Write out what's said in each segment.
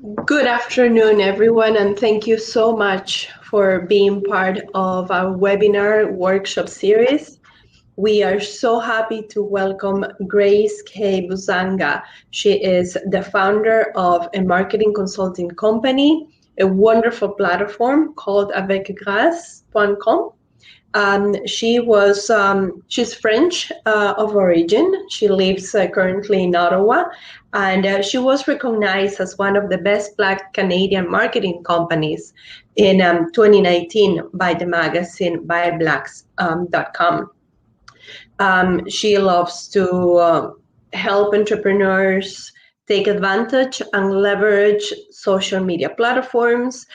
Good afternoon, everyone, and thank you so much for being part of our webinar workshop series. We are so happy to welcome Grace K. Buzanga. She is the founder of a marketing consulting company, a wonderful platform called avecgrace.com. She's French of origin. She lives currently in Ottawa, and she was recognized as one of the best Black Canadian marketing companies in 2019 by the magazine ByBlacks.com. She loves to help entrepreneurs take advantage and leverage social media platforms.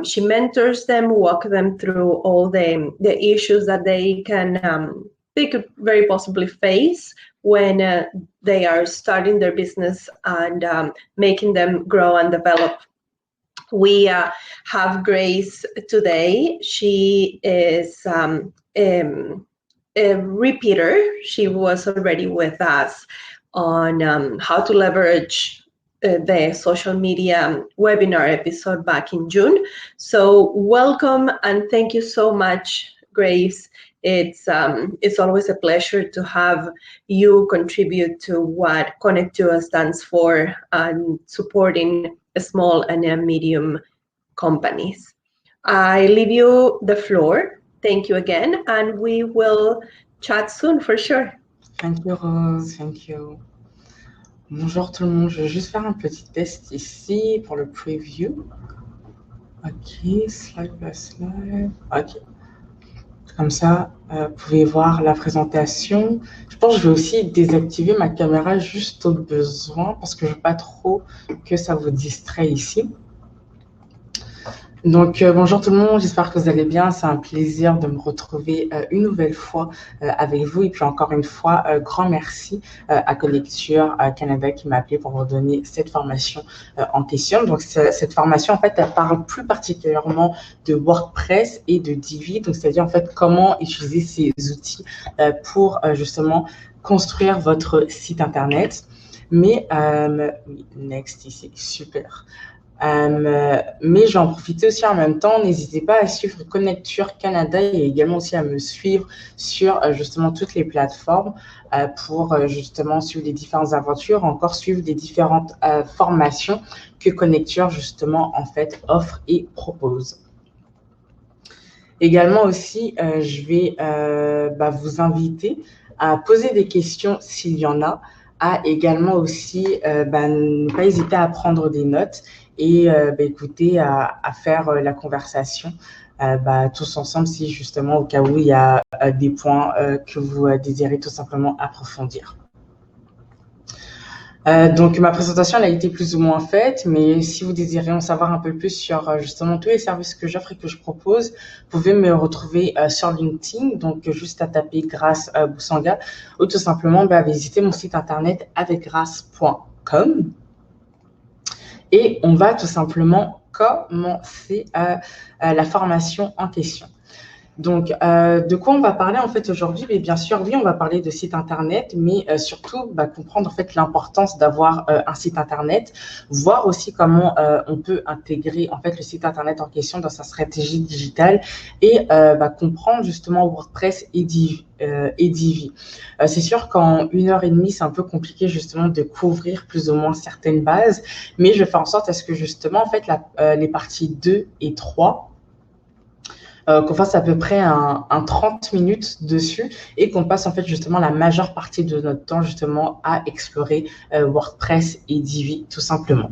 She mentors them, walk them through all the issues that they could very possibly face when they are starting their business and making them grow and develop. We have Grace today. She is a repeater. She was already with us on how to leverage the social media webinar episode back in June. So welcome and thank you so much, Grace. It's always a pleasure to have you contribute to what Connect2 stands for and supporting small and medium companies. I leave you the floor. Thank you again, and we will chat soon for sure. Thank you, Rose. Thank you. Bonjour tout le monde. Je vais juste faire un petit test ici pour le preview. Ok, slide by slide. Ok. Comme ça, vous pouvez voir la présentation. Je pense que je vais aussi désactiver ma caméra juste au besoin parce que je ne veux pas trop que ça vous distrait ici. Donc, bonjour tout le monde, j'espère que vous allez bien. C'est un plaisir de me retrouver une nouvelle fois avec vous. Et puis encore une fois, grand merci à Connect2 Canada qui m'a appelé pour vous donner cette formation en question. Donc, cette formation, en fait, elle parle plus particulièrement de WordPress et de Divi. Donc, c'est-à-dire, en fait, comment utiliser ces outils pour justement construire votre site Internet. Mais, next ici, super. Mais j'en profite aussi en même temps. N'hésitez pas à suivre Connect2 Canada et également aussi à me suivre sur justement toutes les plateformes pour justement suivre les différentes aventures, encore suivre les différentes formations que Connect2 justement en fait offre et propose. Également aussi, je vais vous inviter à poser des questions s'il y en a, à également aussi ne pas hésiter à prendre des notes et écoutez, à faire la conversation tous ensemble si justement au cas où il y a des points que vous désirez tout simplement approfondir. Donc ma présentation elle a été plus ou moins faite, mais si vous désirez en savoir un peu plus sur justement tous les services que j'offre et que je propose, vous pouvez me retrouver sur LinkedIn, donc juste à taper Grace Buzanga, ou tout simplement visiter mon site internet avecgrace.com. Et on va tout simplement commencer la formation en question. Donc, de quoi on va parler en fait aujourd'hui? Bien sûr, oui, on va parler de site internet, mais surtout comprendre en fait l'importance d'avoir un site internet, voir aussi comment on peut intégrer en fait le site internet en question dans sa stratégie digitale et comprendre justement WordPress et Divi. C'est sûr qu'en 1h30, c'est un peu compliqué justement de couvrir plus ou moins certaines bases, mais je vais faire en sorte à ce que justement en fait les parties 2 et 3 qu'on fasse à peu près un 30 minutes dessus et qu'on passe en fait justement la majeure partie de notre temps justement à explorer WordPress et Divi tout simplement.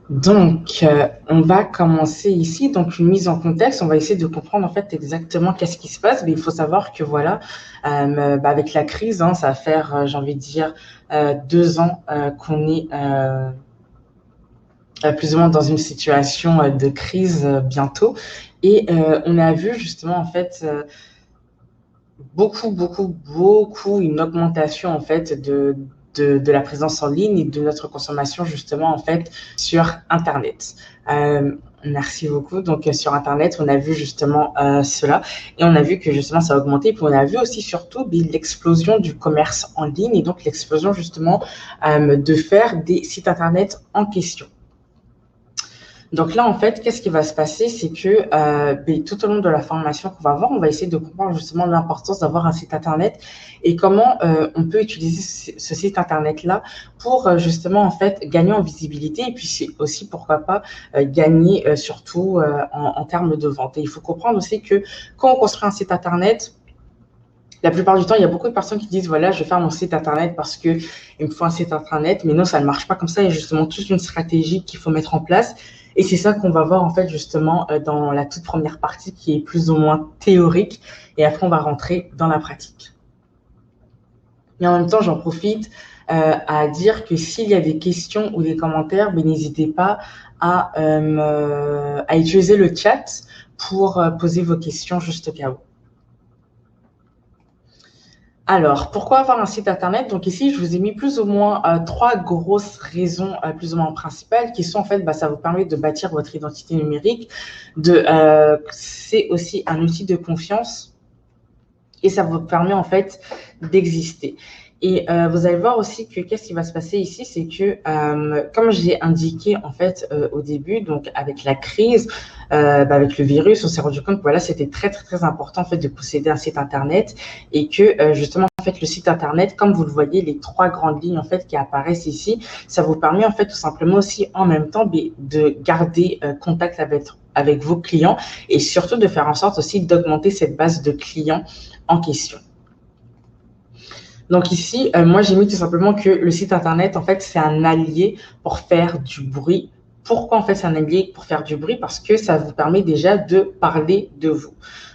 Donc, on va commencer ici. Donc, une mise en contexte. On va essayer de comprendre en fait exactement qu'est-ce qui se passe. Mais il faut savoir que voilà, avec la crise, ça va faire, j'ai envie de dire, 2 ans qu'on est plus ou moins dans une situation de crise bientôt. Et on a vu justement en fait beaucoup une augmentation en fait de la présence en ligne et de notre consommation justement en fait sur Internet. Merci beaucoup. Donc, sur Internet, on a vu justement cela et on a vu que justement ça a augmenté. Puis on a vu aussi surtout l'explosion du commerce en ligne et donc l'explosion justement de faire des sites Internet en question. Donc là, en fait, qu'est-ce qui va se passer? C'est que tout au long de la formation qu'on va avoir, on va essayer de comprendre justement l'importance d'avoir un site Internet et comment on peut utiliser ce site Internet-là pour justement, en fait, gagner en visibilité et puis aussi, pourquoi pas, gagner surtout en termes de vente. Et il faut comprendre aussi que quand on construit un site Internet, la plupart du temps, il y a beaucoup de personnes qui disent, voilà, je vais faire mon site Internet parce qu'il me faut un site Internet. Mais non, ça ne marche pas comme ça. Il y a justement toute une stratégie qu'il faut mettre en place. Et c'est ça qu'on va voir, en fait, justement, dans la toute première partie qui est plus ou moins théorique. Et après, on va rentrer dans la pratique. Mais en même temps, j'en profite à dire que s'il y a des questions ou des commentaires, n'hésitez pas à utiliser le chat pour poser vos questions juste au cas où. Alors, pourquoi avoir un site Internet? Donc ici, je vous ai mis plus ou moins 3 grosses raisons plus ou moins principales qui sont en fait, ça vous permet de bâtir votre identité numérique, c'est aussi un outil de confiance et ça vous permet en fait d'exister. Et vous allez voir aussi que qu'est-ce qui va se passer ici, c'est que comme j'ai indiqué en fait au début, donc avec la crise, avec le virus, on s'est rendu compte que voilà, c'était très très très important en fait de posséder un site internet et que justement en fait le site internet, comme vous le voyez, les 3 grandes lignes en fait qui apparaissent ici, ça vous permet en fait tout simplement aussi en même temps de garder contact avec vos clients et surtout de faire en sorte aussi d'augmenter cette base de clients en question. Donc ici, moi, j'ai mis tout simplement que le site Internet, en fait, c'est un allié pour faire du bruit. Pourquoi, en fait, c'est un allié pour faire du bruit? Parce que ça vous permet déjà de parler de vous.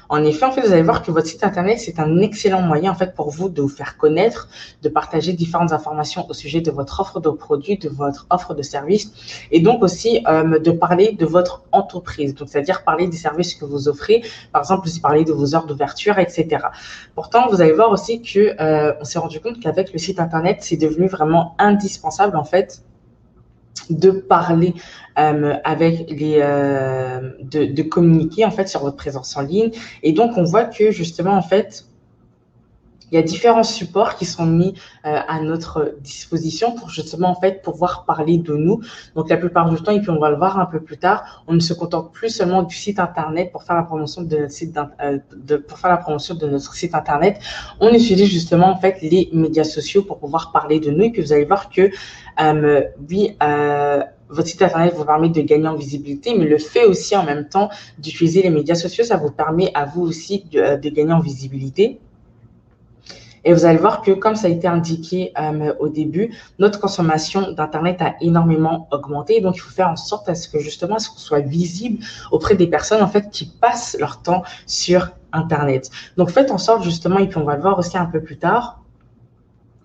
En effet, en fait, vous allez voir que votre site Internet, c'est un excellent moyen, en fait, pour vous de vous faire connaître, de partager différentes informations au sujet de votre offre de produits, de votre offre de services, et donc aussi de parler de votre entreprise. Donc, c'est-à-dire parler des services que vous offrez, par exemple, aussi parler de vos heures d'ouverture, etc. Pourtant, vous allez voir aussi que on s'est rendu compte qu'avec le site Internet, c'est devenu vraiment indispensable, en fait, de parler avec de communiquer en fait sur votre présence en ligne. Et donc, on voit que justement, en fait, il y a différents supports qui sont mis à notre disposition pour justement en fait pouvoir parler de nous. Donc la plupart du temps, et puis on va le voir un peu plus tard, on ne se contente plus seulement du site internet pour faire la promotion de notre site de notre site internet. On utilise justement en fait les médias sociaux pour pouvoir parler de nous. Et puis vous allez voir que votre site internet vous permet de gagner en visibilité, mais le fait aussi en même temps d'utiliser les médias sociaux, ça vous permet à vous aussi de gagner en visibilité. Et vous allez voir que, comme ça a été indiqué au début, notre consommation d'Internet a énormément augmenté. Donc, il faut faire en sorte à ce que justement, ce qu'on soit visible auprès des personnes en fait qui passent leur temps sur Internet. Donc, faites en sorte justement, et puis on va le voir aussi un peu plus tard,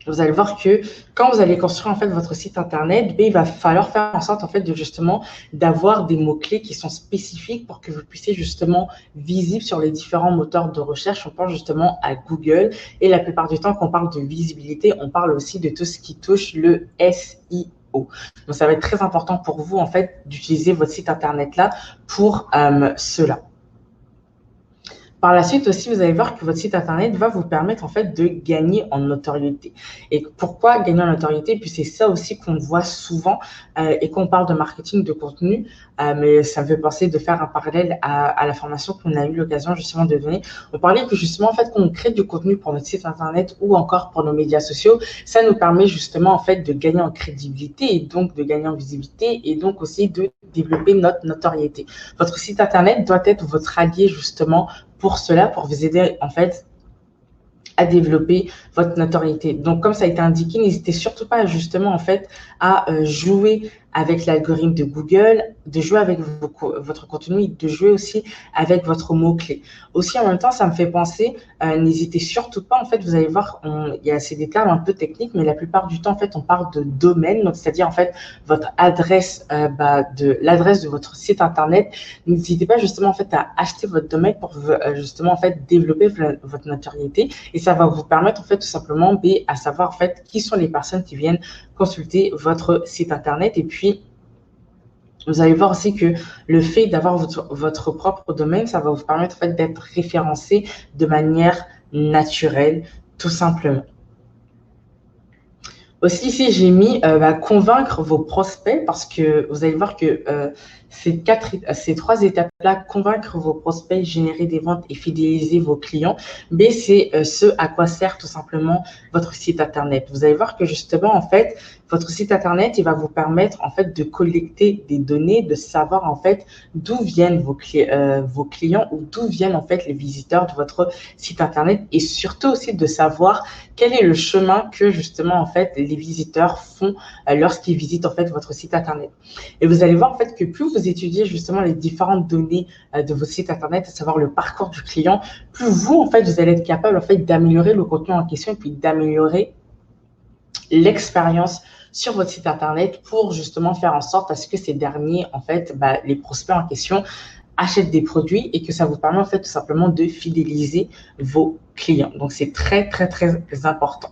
vous allez voir que quand vous allez construire en fait votre site internet, il va falloir faire en sorte en fait de justement d'avoir des mots-clés qui sont spécifiques pour que vous puissiez justement visible sur les différents moteurs de recherche. On pense justement à Google et la plupart du temps quand on parle de visibilité, on parle aussi de tout ce qui touche le SEO. Donc, ça va être très important pour vous en fait d'utiliser votre site internet là pour cela. Par la suite aussi, vous allez voir que votre site internet va vous permettre en fait de gagner en notoriété. Et pourquoi gagner en notoriété? Puis c'est ça aussi qu'on voit souvent et qu'on parle de marketing de contenu, mais ça me fait penser de faire un parallèle à la formation qu'on a eu l'occasion justement de donner. On parlait que justement en fait quand on crée du contenu pour notre site internet ou encore pour nos médias sociaux, ça nous permet justement en fait de gagner en crédibilité et donc de gagner en visibilité et donc aussi de développer notre notoriété. Votre site internet doit être votre allié justement pour cela, pour vous aider en fait à développer votre notoriété. Donc, comme ça a été indiqué, n'hésitez surtout pas justement en fait à jouer avec l'algorithme de Google, de jouer avec votre contenu, de jouer aussi avec votre mot-clé. Aussi, en même temps, ça me fait penser, n'hésitez surtout pas, en fait, vous allez voir, c'est des termes un peu techniques, mais la plupart du temps, en fait, on parle de domaine, donc c'est-à-dire, en fait, votre adresse, l'adresse de votre site Internet. N'hésitez pas justement, en fait, à acheter votre domaine pour justement, en fait, développer votre notoriété et ça va vous permettre, en fait, tout simplement, à savoir, en fait, qui sont les personnes qui viennent consulter votre site Internet et puis Vous allez voir aussi que le fait d'avoir votre propre domaine, ça va vous permettre en fait d'être référencé de manière naturelle, tout simplement. Aussi, ici, j'ai mis convaincre vos prospects parce que vous allez voir que ces trois étapes-là, convaincre vos prospects, générer des ventes et fidéliser vos clients, mais c'est ce à quoi sert tout simplement votre site Internet. Vous allez voir que justement, en fait, votre site Internet, il va vous permettre en fait de collecter des données, de savoir en fait d'où viennent vos clients ou d'où viennent en fait les visiteurs de votre site Internet et surtout aussi de savoir quel est le chemin que justement en fait les visiteurs font lorsqu'ils visitent en fait votre site Internet. Et vous allez voir en fait que plus vous étudiez justement les différentes données de votre site Internet, à savoir le parcours du client, plus vous en fait vous allez être capable en fait d'améliorer le contenu en question et puis d'améliorer l'expérience sur votre site Internet pour justement faire en sorte à ce que ces derniers, en fait, les prospects en question achètent des produits et que ça vous permet en fait tout simplement de fidéliser vos clients. Donc, c'est très, très, très important.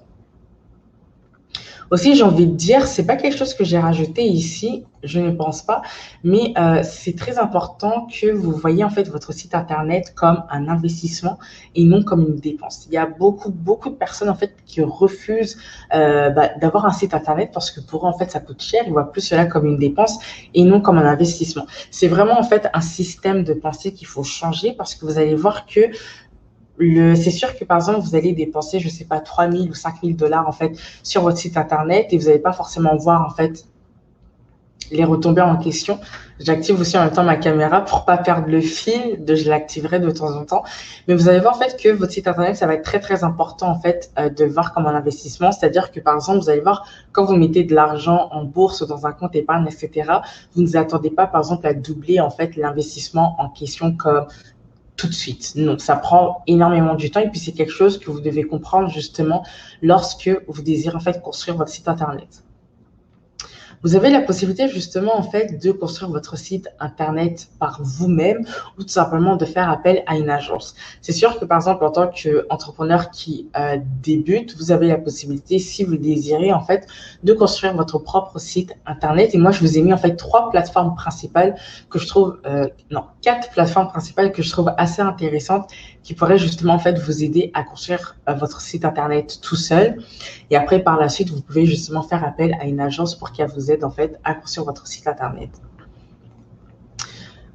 Aussi, j'ai envie de dire, c'est pas quelque chose que j'ai rajouté ici, je ne pense pas, mais c'est très important que vous voyez en fait votre site Internet comme un investissement et non comme une dépense. Il y a beaucoup de personnes en fait qui refusent d'avoir un site Internet parce que pour eux en fait ça coûte cher. Ils voient plus cela comme une dépense et non comme un investissement. C'est vraiment en fait un système de pensée qu'il faut changer parce que vous allez voir que c'est sûr que par exemple, vous allez dépenser, je ne sais pas, 3 000 ou 5 000 dollars en fait sur votre site Internet et vous n'allez pas forcément voir en fait les retombées en question. J'active aussi en même temps ma caméra pour pas perdre le fil, je l'activerai de temps en temps. Mais vous allez voir en fait que votre site Internet, ça va être très très important en fait de le voir comme un investissement. C'est-à-dire que par exemple, vous allez voir quand vous mettez de l'argent en bourse ou dans un compte épargne, etc., vous ne vous attendez pas par exemple à doubler en fait l'investissement en question comme tout de suite. Non, ça prend énormément du temps et puis c'est quelque chose que vous devez comprendre justement lorsque vous désirez en fait construire votre site Internet. Vous avez la possibilité justement en fait de construire votre site Internet par vous-même ou tout simplement de faire appel à une agence. C'est sûr que par exemple en tant qu'entrepreneur qui débute, vous avez la possibilité si vous désirez en fait de construire votre propre site Internet. Et moi je vous ai mis en fait 4 plateformes principales que je trouve assez intéressantes qui pourraient justement en fait vous aider à construire votre site Internet tout seul. Et après, par la suite, vous pouvez justement faire appel à une agence pour qu'elle vous aide en fait à construire votre site Internet.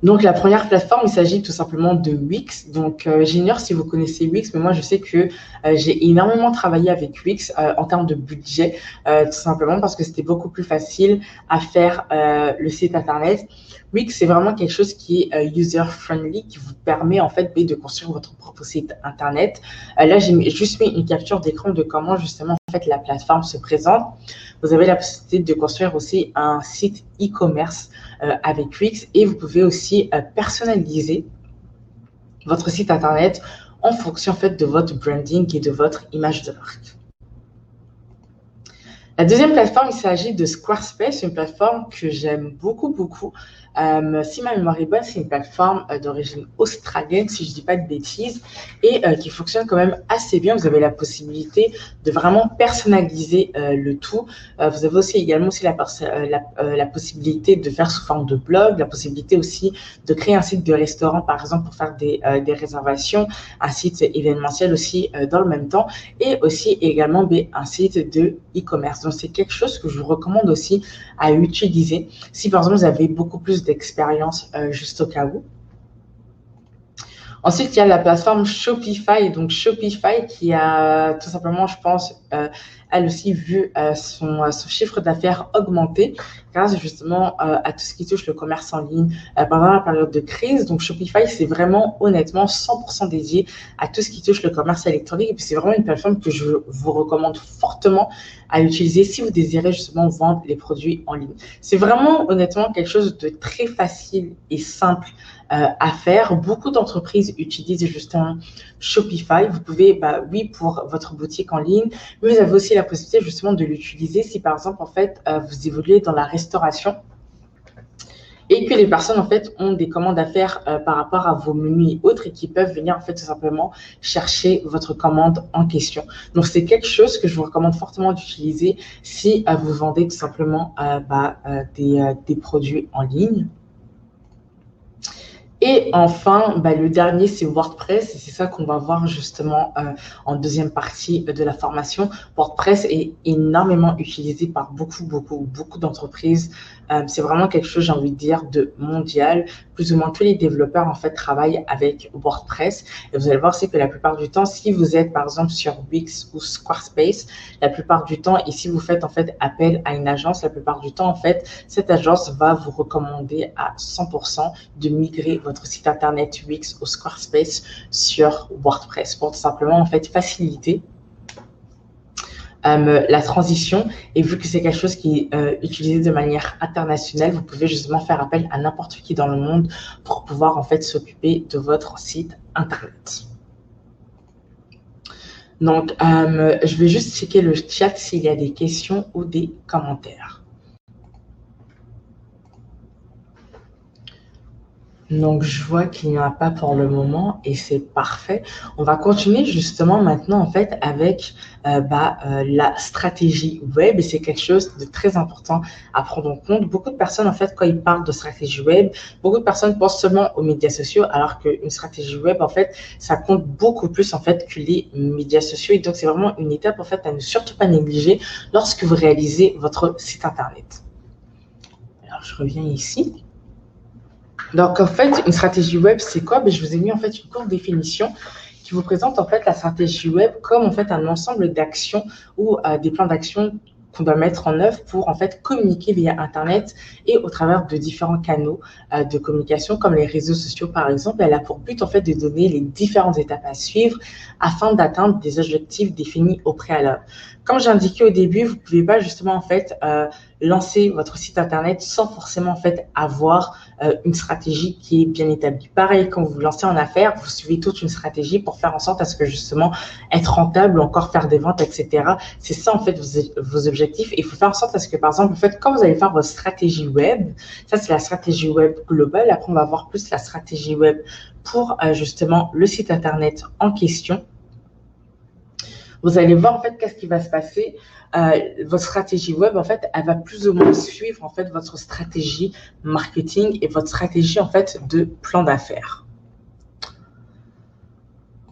Donc, la première plateforme, il s'agit tout simplement de Wix. Donc, j'ignore si vous connaissez Wix, mais moi, je sais que j'ai énormément travaillé avec Wix en termes de budget, tout simplement parce que c'était beaucoup plus facile à faire le site Internet. Wix, c'est vraiment quelque chose qui est user-friendly, qui vous permet en fait de construire votre propre site Internet. Là, j'ai juste mis une capture d'écran de comment justement en fait la plateforme se présente. Vous avez la possibilité de construire aussi un site e-commerce avec Wix et vous pouvez aussi personnaliser votre site Internet en fonction en fait de votre branding et de votre image de marque. La deuxième plateforme, il s'agit de Squarespace, une plateforme que j'aime beaucoup. Si ma mémoire est bonne, c'est une plateforme d'origine australienne, si je ne dis pas de bêtises, et qui fonctionne quand même assez bien. Vous avez la possibilité de vraiment personnaliser le tout. Vous avez aussi également aussi la possibilité de faire sous forme de blog, la possibilité aussi de créer un site de restaurant, par exemple, pour faire des réservations, un site événementiel aussi dans le même temps, et aussi également un site de e-commerce. Donc, c'est quelque chose que je vous recommande aussi à utiliser si, par exemple, vous avez beaucoup plus d'expérience juste au cas où. Ensuite, il y a la plateforme Shopify. Donc, Shopify qui a tout simplement, je pense, elle aussi vu son chiffre d'affaires augmenter grâce justement à tout ce qui touche le commerce en ligne pendant la période de crise. Donc, Shopify, c'est vraiment honnêtement 100% dédié à tout ce qui touche le commerce électronique. Et puis, c'est vraiment une plateforme que je vous recommande fortement à utiliser si vous désirez justement vendre les produits en ligne. C'est vraiment honnêtement quelque chose de très facile et simple à faire. Beaucoup d'entreprises utilisent justement Shopify. Vous pouvez, oui, pour votre boutique en ligne, mais vous avez aussi la possibilité justement de l'utiliser si par exemple, en fait, vous évoluez dans la restauration et que les personnes en fait ont des commandes à faire par rapport à vos menus et autres et qui peuvent venir en fait tout simplement chercher votre commande en question. Donc c'est quelque chose que je vous recommande fortement d'utiliser si vous vendez tout simplement des produits en ligne. Et enfin, le dernier, c'est WordPress. Et c'est ça qu'on va voir justement en deuxième partie de la formation. WordPress est énormément utilisé par beaucoup d'entreprises. C'est vraiment quelque chose, j'ai envie de dire, de mondial. Plus ou moins tous les développeurs, en fait, travaillent avec WordPress. Et vous allez voir aussi que la plupart du temps, si vous êtes, par exemple, sur Wix ou Squarespace, la plupart du temps, et si vous faites, en fait, appel à une agence, la plupart du temps, en fait, cette agence va vous recommander à 100% de migrer votre site internet Wix ou Squarespace sur WordPress pour tout simplement, en fait, faciliter la transition. Et vu que c'est quelque chose qui est utilisé de manière internationale, vous pouvez justement faire appel à n'importe qui dans le monde pour pouvoir en fait s'occuper de votre site internet. Donc, je vais juste checker le chat s'il y a des questions ou des commentaires. Donc, je vois qu'il n'y en a pas pour le moment et c'est parfait. On va continuer justement maintenant en fait avec la stratégie web et c'est quelque chose de très important à prendre en compte. Beaucoup de personnes en fait quand ils parlent de stratégie web, beaucoup de personnes pensent seulement aux médias sociaux alors qu'une stratégie web en fait ça compte beaucoup plus en fait que les médias sociaux et donc c'est vraiment une étape en fait à ne surtout pas négliger lorsque vous réalisez votre site internet. Alors, je reviens ici. Donc, en fait, une stratégie web, c'est quoi? Je vous ai mis en fait une courte définition qui vous présente en fait la stratégie web comme en fait un ensemble d'actions ou des plans d'action qu'on doit mettre en œuvre pour en fait communiquer via Internet et au travers de différents canaux de communication comme les réseaux sociaux par exemple. Elle a pour but en fait de donner les différentes étapes à suivre afin d'atteindre des objectifs définis au préalable. Comme j'ai indiqué au début, vous ne pouvez pas justement en fait lancer votre site Internet sans forcément en fait avoir une stratégie qui est bien établie. Pareil, quand vous vous lancez en affaires, vous suivez toute une stratégie pour faire en sorte à ce que justement être rentable ou encore faire des ventes, etc. C'est ça en fait vos objectifs. Et il faut faire en sorte à ce que par exemple, en fait, quand vous allez faire votre stratégie web, ça c'est la stratégie web globale. Après, on va voir plus la stratégie web pour justement le site Internet en question. Vous allez voir en fait qu'est-ce qui va se passer. Votre stratégie web, en fait, elle va plus ou moins suivre en fait votre stratégie marketing et votre stratégie en fait de plan d'affaires.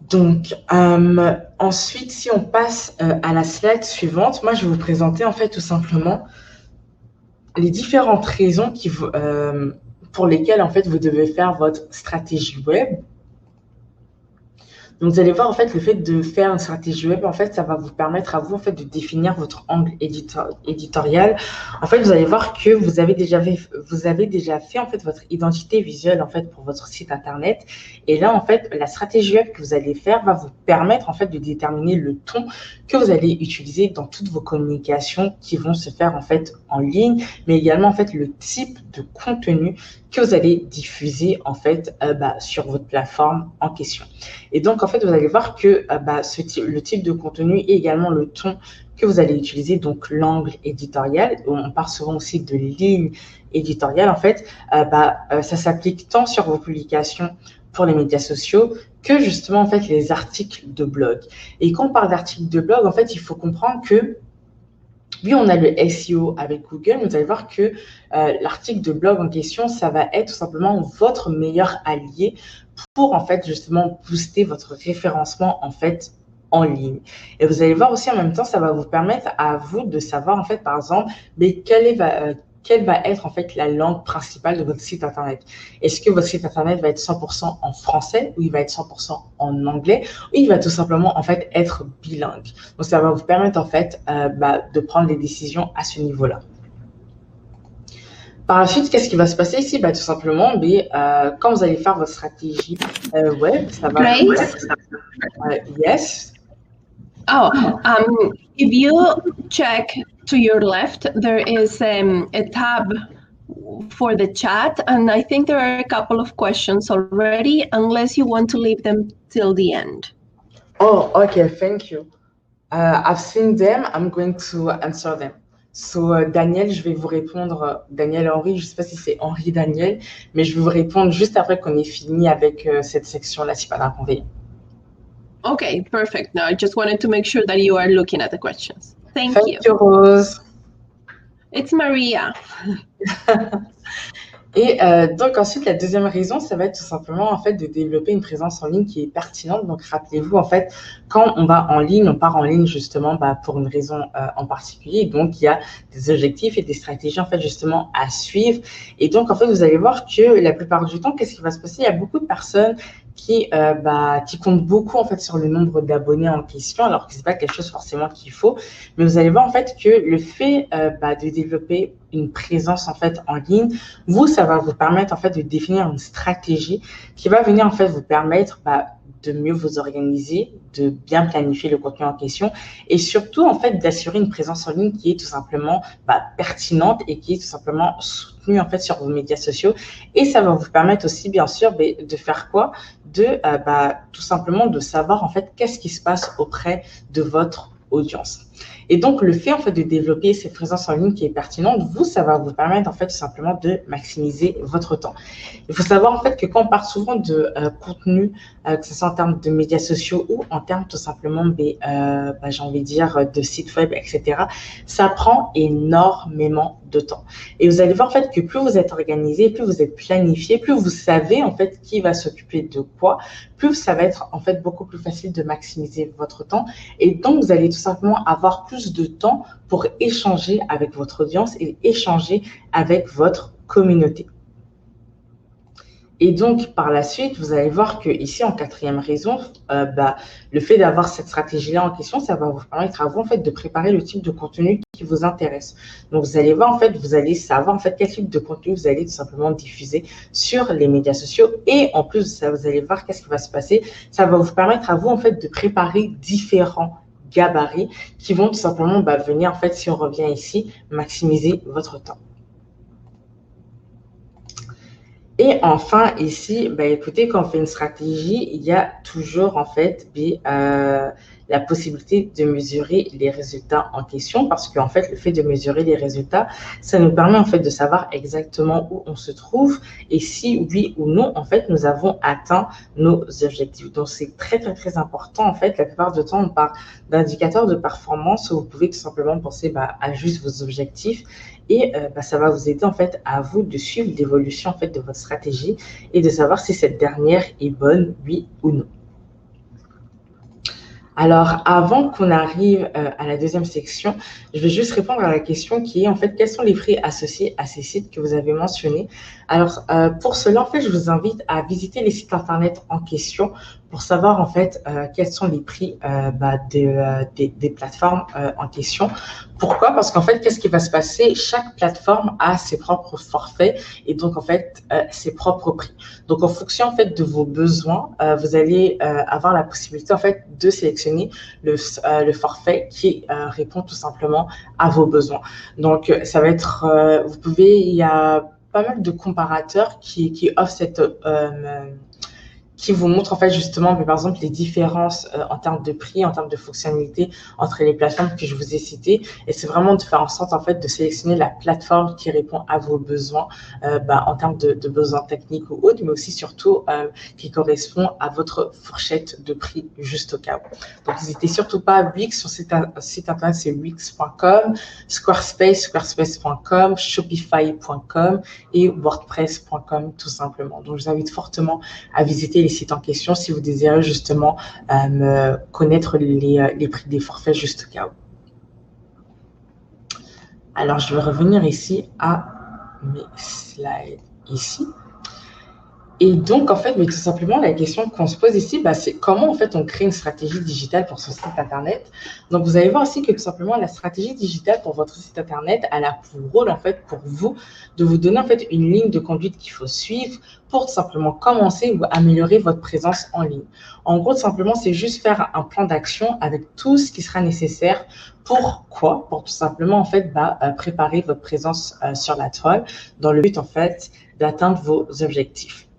Donc, ensuite, si on passe à la slide suivante, moi, je vais vous présenter en fait tout simplement les différentes raisons pour lesquelles en fait vous devez faire votre stratégie web. Donc, vous allez voir, en fait, le fait de faire une stratégie web, en fait, ça va vous permettre à vous, en fait, de définir votre angle éditorial. En fait, vous allez voir que vous avez déjà fait, en fait, votre identité visuelle, en fait, pour votre site Internet. Et là, en fait, la stratégie web que vous allez faire va vous permettre, en fait, de déterminer le ton que vous allez utiliser dans toutes vos communications qui vont se faire, en fait, en ligne, mais également, en fait, le type de contenu que vous allez diffuser, en fait, sur votre plateforme en question. Et donc, en fait, vous allez voir que le type de contenu et également le ton que vous allez utiliser, donc l'angle éditorial, on parle souvent aussi de ligne éditoriale, en fait, ça s'applique tant sur vos publications pour les médias sociaux que justement, en fait, les articles de blog. Et quand on parle d'articles de blog, en fait, il faut comprendre que oui, on a le SEO avec Google, mais vous allez voir que l'article de blog en question, ça va être tout simplement votre meilleur allié pour en fait justement booster votre référencement en fait en ligne. Et vous allez voir aussi en même temps, ça va vous permettre à vous de savoir en fait par exemple, quelle va être en fait la langue principale de votre site Internet. Est-ce que votre site Internet va être 100% en français ou il va être 100% en anglais ou il va tout simplement en fait être bilingue. Donc ça va vous permettre en fait de prendre des décisions à ce niveau-là. Par la suite, qu'est-ce qui va se passer ici? Tout simplement, quand vous allez faire votre stratégie web, ça va... Yes. Oh, if you check to your left, there is a tab for the chat, and I think there are a couple of questions already, unless you want to leave them till the end. Oh, okay, thank you. I've seen them. I'm going to answer them. Daniel, je vais vous répondre, Daniel Henry, je ne sais pas si c'est Henri Daniel, mais je vais vous répondre juste après qu'on ait fini avec cette section-là, si pas d'inconvénient. Okay, perfect. Now I just wanted to make sure that you are looking at the questions. Thank you. Thank you, Rose. It's Maria. Et donc ensuite, la deuxième raison, ça va être tout simplement en fait de développer une présence en ligne qui est pertinente. Donc rappelez-vous en fait, quand on va en ligne, on part en ligne justement pour une raison en particulier. Donc il y a des objectifs et des stratégies en fait justement à suivre. Et donc en fait, vous allez voir que la plupart du temps, qu'est-ce qui va se passer? Il y a beaucoup de personnes qui comptent beaucoup en fait sur le nombre d'abonnés en question, alors que c'est pas quelque chose forcément qu'il faut. Mais vous allez voir en fait que le fait de développer une présence en fait en ligne, ça va vous permettre en fait de définir une stratégie qui va venir en fait vous permettre de mieux vous organiser, de bien planifier le contenu en question et surtout en fait d'assurer une présence en ligne qui est tout simplement pertinente et qui est tout simplement soutenue en fait sur vos médias sociaux. Et ça va vous permettre aussi bien sûr de faire quoi? Tout simplement de savoir en fait qu'est-ce qui se passe auprès de votre audience. Et donc, le fait en fait de développer cette présence en ligne qui est pertinente, ça va vous permettre en fait tout simplement de maximiser votre temps. Il faut savoir en fait que quand on parle souvent de contenu, que ce soit en termes de médias sociaux ou en termes tout simplement, j'ai envie de dire, de sites web, etc., ça prend énormément de temps. Et vous allez voir en fait que plus vous êtes organisé, plus vous êtes planifié, plus vous savez en fait qui va s'occuper de quoi, plus ça va être en fait beaucoup plus facile de maximiser votre temps. Et donc, vous allez tout simplement avoir plus de temps pour échanger avec votre audience et échanger avec votre communauté. Et donc, par la suite, vous allez voir que ici, en quatrième raison, le fait d'avoir cette stratégie-là en question, ça va vous permettre à vous, en fait, de préparer le type de contenu qui vous intéresse. Donc, vous allez voir, en fait, vous allez savoir, en fait, quel type de contenu vous allez tout simplement diffuser sur les médias sociaux. Et en plus de ça, vous allez voir qu'est-ce qui va se passer. Ça va vous permettre à vous, en fait, de préparer différents gabarits qui vont tout simplement venir, en fait, si on revient ici, maximiser votre temps. Et enfin, ici, écoutez, quand on fait une stratégie, il y a toujours en fait la possibilité de mesurer les résultats en question parce qu'en fait, le fait de mesurer les résultats, ça nous permet en fait de savoir exactement où on se trouve et si oui ou non, en fait, nous avons atteint nos objectifs. Donc, c'est très, très, très important. En fait, la plupart du temps, on parle d'indicateurs de performance où vous pouvez tout simplement penser à juste vos objectifs. Et ça va vous aider en fait à vous de suivre l'évolution en fait de votre stratégie et de savoir si cette dernière est bonne, oui ou non. Alors, avant qu'on arrive à la deuxième section, je vais juste répondre à la question qui est en fait, quels sont les frais associés à ces sites que vous avez mentionnés? Alors, pour cela, en fait, je vous invite à visiter les sites internet en question pour savoir en fait quels sont les prix des plateformes en question. Pourquoi? Parce qu'en fait, qu'est-ce qui va se passer? Chaque plateforme a ses propres forfaits et donc en fait ses propres prix. Donc en fonction en fait de vos besoins, vous allez avoir la possibilité en fait de sélectionner le forfait qui répond tout simplement à vos besoins. Donc ça va être, il y a pas mal de comparateurs qui offrent cette qui vous montre en fait justement, par exemple, les différences en termes de prix, en termes de fonctionnalité entre les plateformes que je vous ai citées. Et c'est vraiment de faire en sorte en fait de sélectionner la plateforme qui répond à vos besoins en termes de besoins techniques ou autres, mais aussi surtout qui correspond à votre fourchette de prix juste au cas où. Donc, n'hésitez surtout pas. Wix, sur site internet, c'est wix.com, Squarespace, squarespace.com, shopify.com et wordpress.com tout simplement. Donc, je vous invite fortement à visiter les sites en question si vous désirez justement connaître les prix des forfaits juste au cas où. Alors, je vais revenir ici à mes slides ici. Et donc, en fait, tout simplement, la question qu'on se pose ici, c'est comment, en fait, on crée une stratégie digitale pour son site Internet. Donc, vous allez voir aussi que, tout simplement, la stratégie digitale pour votre site Internet, elle a pour rôle, en fait, pour vous, de vous donner, en fait, une ligne de conduite qu'il faut suivre pour, tout simplement, commencer ou améliorer votre présence en ligne. En gros, tout simplement, c'est juste faire un plan d'action avec tout ce qui sera nécessaire. Pourquoi? Pour tout simplement, en fait, préparer votre présence sur la toile dans le but, en fait, d'atteindre vos objectifs.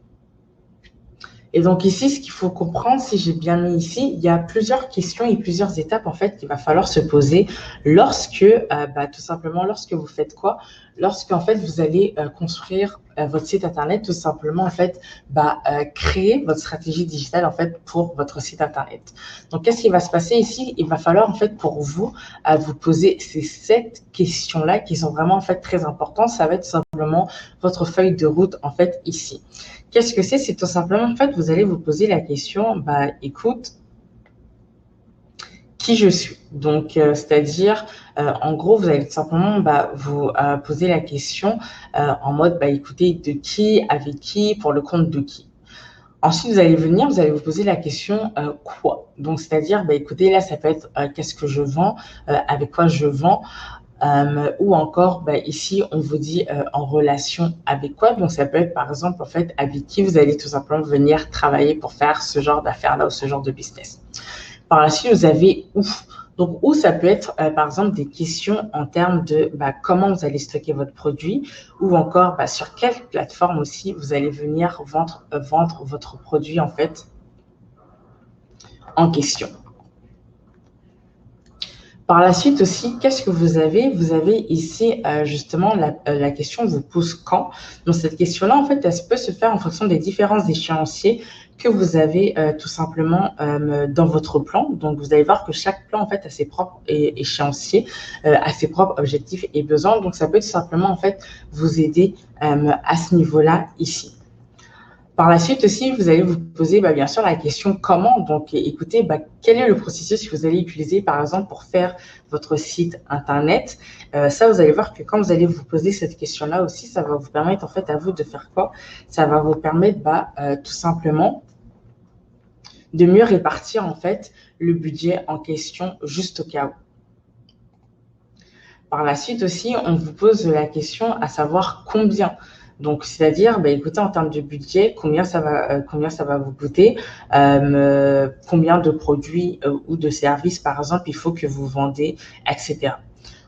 Et donc ici, ce qu'il faut comprendre, si j'ai bien mis ici, il y a plusieurs questions et plusieurs étapes en fait qu'il va falloir se poser lorsque, tout simplement, lorsque vous faites quoi? Lorsque en fait vous allez construire votre site internet, tout simplement en fait, créer votre stratégie digitale en fait pour votre site internet. Donc qu'est-ce qui va se passer ici? Il va falloir en fait pour vous vous poser ces 7 questions-là qui sont vraiment en fait très importantes. Ça va être simplement votre feuille de route en fait ici. Qu'est-ce que c'est? C'est tout simplement, en fait, vous allez vous poser la question, écoute, qui je suis? Donc, c'est-à-dire, en gros, vous allez tout simplement vous poser la question en mode, écoutez, de qui, avec qui, pour le compte de qui? Ensuite, vous allez venir, vous allez vous poser la question quoi? Donc, c'est-à-dire, écoutez, là, ça peut être qu'est-ce que je vends, avec quoi je vends, ou encore, ici, on vous dit en relation avec quoi. Donc, ça peut être, par exemple, en fait, avec qui vous allez tout simplement venir travailler pour faire ce genre d'affaires-là ou ce genre de business. Par la suite, vous avez où. Donc, où ça peut être, par exemple, des questions en termes de comment vous allez stocker votre produit ou encore sur quelle plateforme aussi vous allez venir vendre votre produit, en fait, en question. Par la suite aussi, qu'est-ce que vous avez? Vous avez ici justement la question vous pose quand. Donc cette question-là, en fait, elle peut se faire en fonction des différents échéanciers que vous avez tout simplement dans votre plan. Donc vous allez voir que chaque plan en fait a ses propres échéanciers, a ses propres objectifs et besoins. Donc ça peut tout simplement en fait vous aider à ce niveau-là ici. Par la suite aussi, vous allez vous poser bien sûr la question comment. Donc, écoutez, quel est le processus que vous allez utiliser, par exemple, pour faire votre site internet. Ça, vous allez voir que quand vous allez vous poser cette question-là aussi, ça va vous permettre en fait à vous de faire quoi? Ça va vous permettre tout simplement de mieux répartir en fait le budget en question juste au cas où. Par la suite aussi, on vous pose la question à savoir combien. Donc, c'est-à-dire, écoutez, en termes de budget, combien ça va vous coûter, combien de produits ou de services, par exemple, il faut que vous vendez, etc.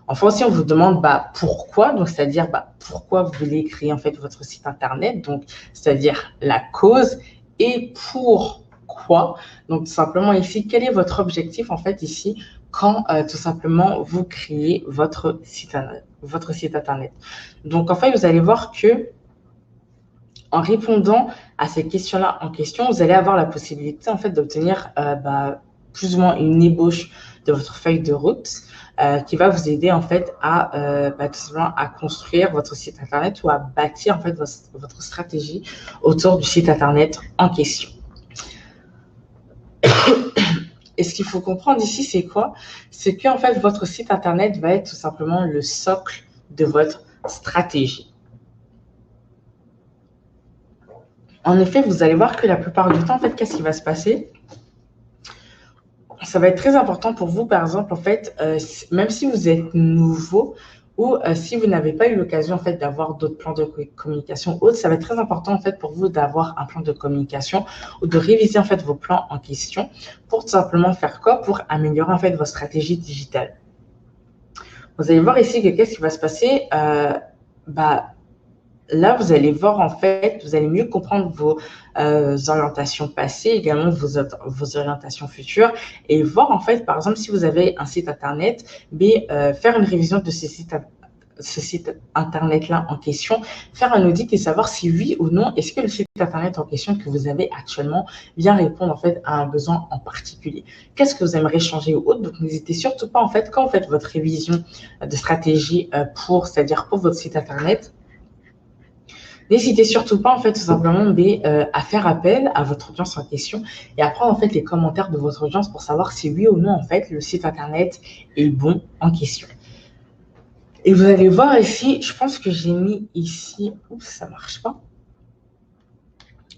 Enfin aussi, on vous demande pourquoi, donc c'est-à-dire pourquoi vous voulez créer en fait votre site internet, donc c'est-à-dire la cause et pourquoi. Donc tout simplement ici, quel est votre objectif en fait ici quand tout simplement vous créez votre site internet. Donc en fait, vous allez voir que en répondant à ces questions-là en question, vous allez avoir la possibilité en fait d'obtenir plus ou moins une ébauche de votre feuille de route qui va vous aider en fait à tout simplement à construire votre site internet ou à bâtir en fait votre stratégie autour du site internet en question. Et ce qu'il faut comprendre ici, c'est quoi? C'est qu'en fait, votre site internet va être tout simplement le socle de votre stratégie. En effet, vous allez voir que la plupart du temps, en fait, qu'est-ce qui va se passer? Ça va être très important pour vous, par exemple, en fait, même si vous êtes nouveau ou si vous n'avez pas eu l'occasion, en fait, d'avoir d'autres plans de communication autres, ça va être très important, en fait, pour vous d'avoir un plan de communication ou de réviser, en fait, vos plans en question pour tout simplement faire quoi? Pour améliorer, en fait, votre stratégie digitale. Vous allez voir ici que qu'est-ce qui va se passer? Là, vous allez voir, en fait, vous allez mieux comprendre vos orientations passées, également vos orientations futures, et voir, en fait, par exemple, si vous avez un site internet, faire une révision de ce site internet-là en question, faire un audit et savoir si oui ou non, est-ce que le site internet en question que vous avez actuellement vient répondre, en fait, à un besoin en particulier. Qu'est-ce que vous aimeriez changer ou autre? Donc, n'hésitez surtout pas, en fait, quand vous faites votre révision de stratégie c'est-à-dire pour votre site internet, n'hésitez surtout pas, en fait, tout simplement à faire appel à votre audience en question et à prendre, en fait, les commentaires de votre audience pour savoir si oui ou non, en fait, le site internet est bon en question. Et vous allez voir ici, je pense que j'ai mis ici, oups, ça marche pas.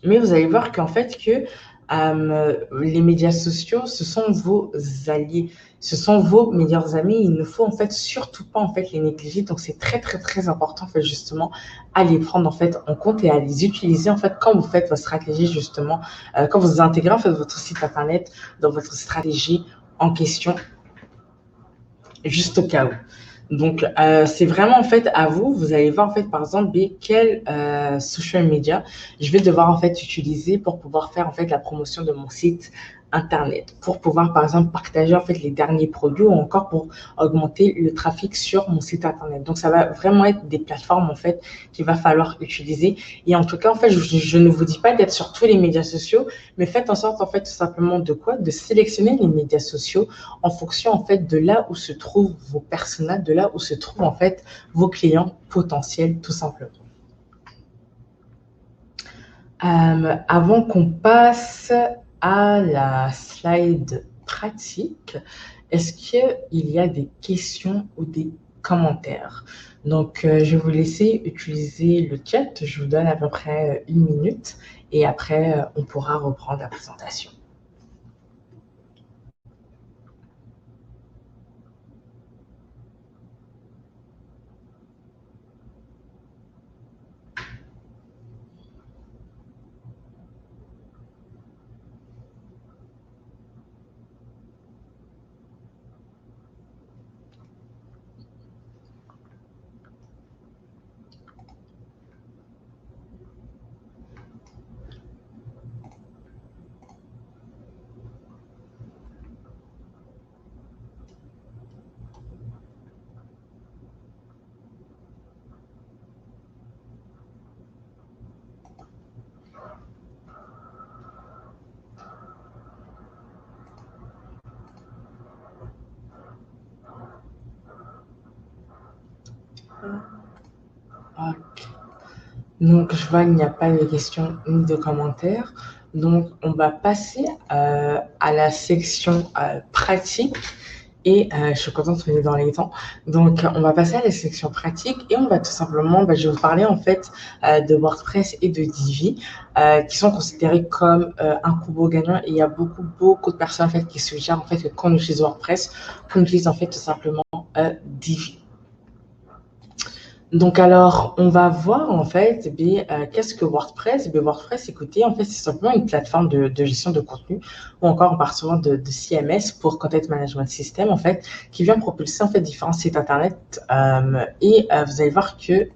Mais vous allez voir qu'en fait, que les médias sociaux, ce sont vos alliés. Ce sont vos meilleurs amis. Il ne faut en fait surtout pas en fait les négliger. Donc c'est très très très important en fait justement à les prendre en fait en compte et à les utiliser en fait quand vous faites votre stratégie justement, quand vous intégrez en fait votre site internet dans votre stratégie en question, juste au cas où. Donc, c'est vraiment en fait à vous. Vous allez voir en fait par exemple quel social media je vais devoir en fait utiliser pour pouvoir faire en fait la promotion de mon site internet, pour pouvoir par exemple partager en fait les derniers produits ou encore pour augmenter le trafic sur mon site internet. Donc, ça va vraiment être des plateformes en fait qu'il va falloir utiliser. Et en tout cas, en fait, je ne vous dis pas d'être sur tous les médias sociaux, mais faites en sorte en fait tout simplement de quoi? De sélectionner les médias sociaux en fonction en fait de là où se trouvent vos personas, de là où se trouvent en fait vos clients potentiels tout simplement. Avant qu'on passe à la slide pratique, est-ce qu'il y a des questions ou des commentaires? Donc, je vais vous laisser utiliser le chat. Je vous donne à peu près 1 minute et après, on pourra reprendre la présentation. Ok. Donc, je vois qu'il n'y a pas de questions ni de commentaires. Donc, on va passer à la section pratique. Et je suis contente qu'on est dans les temps. Donc, on va passer à la section pratique et on va tout simplement, je vais vous parler en fait de WordPress et de Divi qui sont considérés comme un combo gagnant. Et il y a beaucoup de personnes en fait qui suggèrent en fait que quand on utilise WordPress, qu'on utilise en fait tout simplement Divi. Donc, alors, on va voir en fait, qu'est-ce que WordPress? WordPress, écoutez, en fait, c'est simplement une plateforme de gestion de contenu ou encore on parle souvent de CMS pour Content Management System, en fait, qui vient propulser en fait différents sites internet. Vous allez voir que,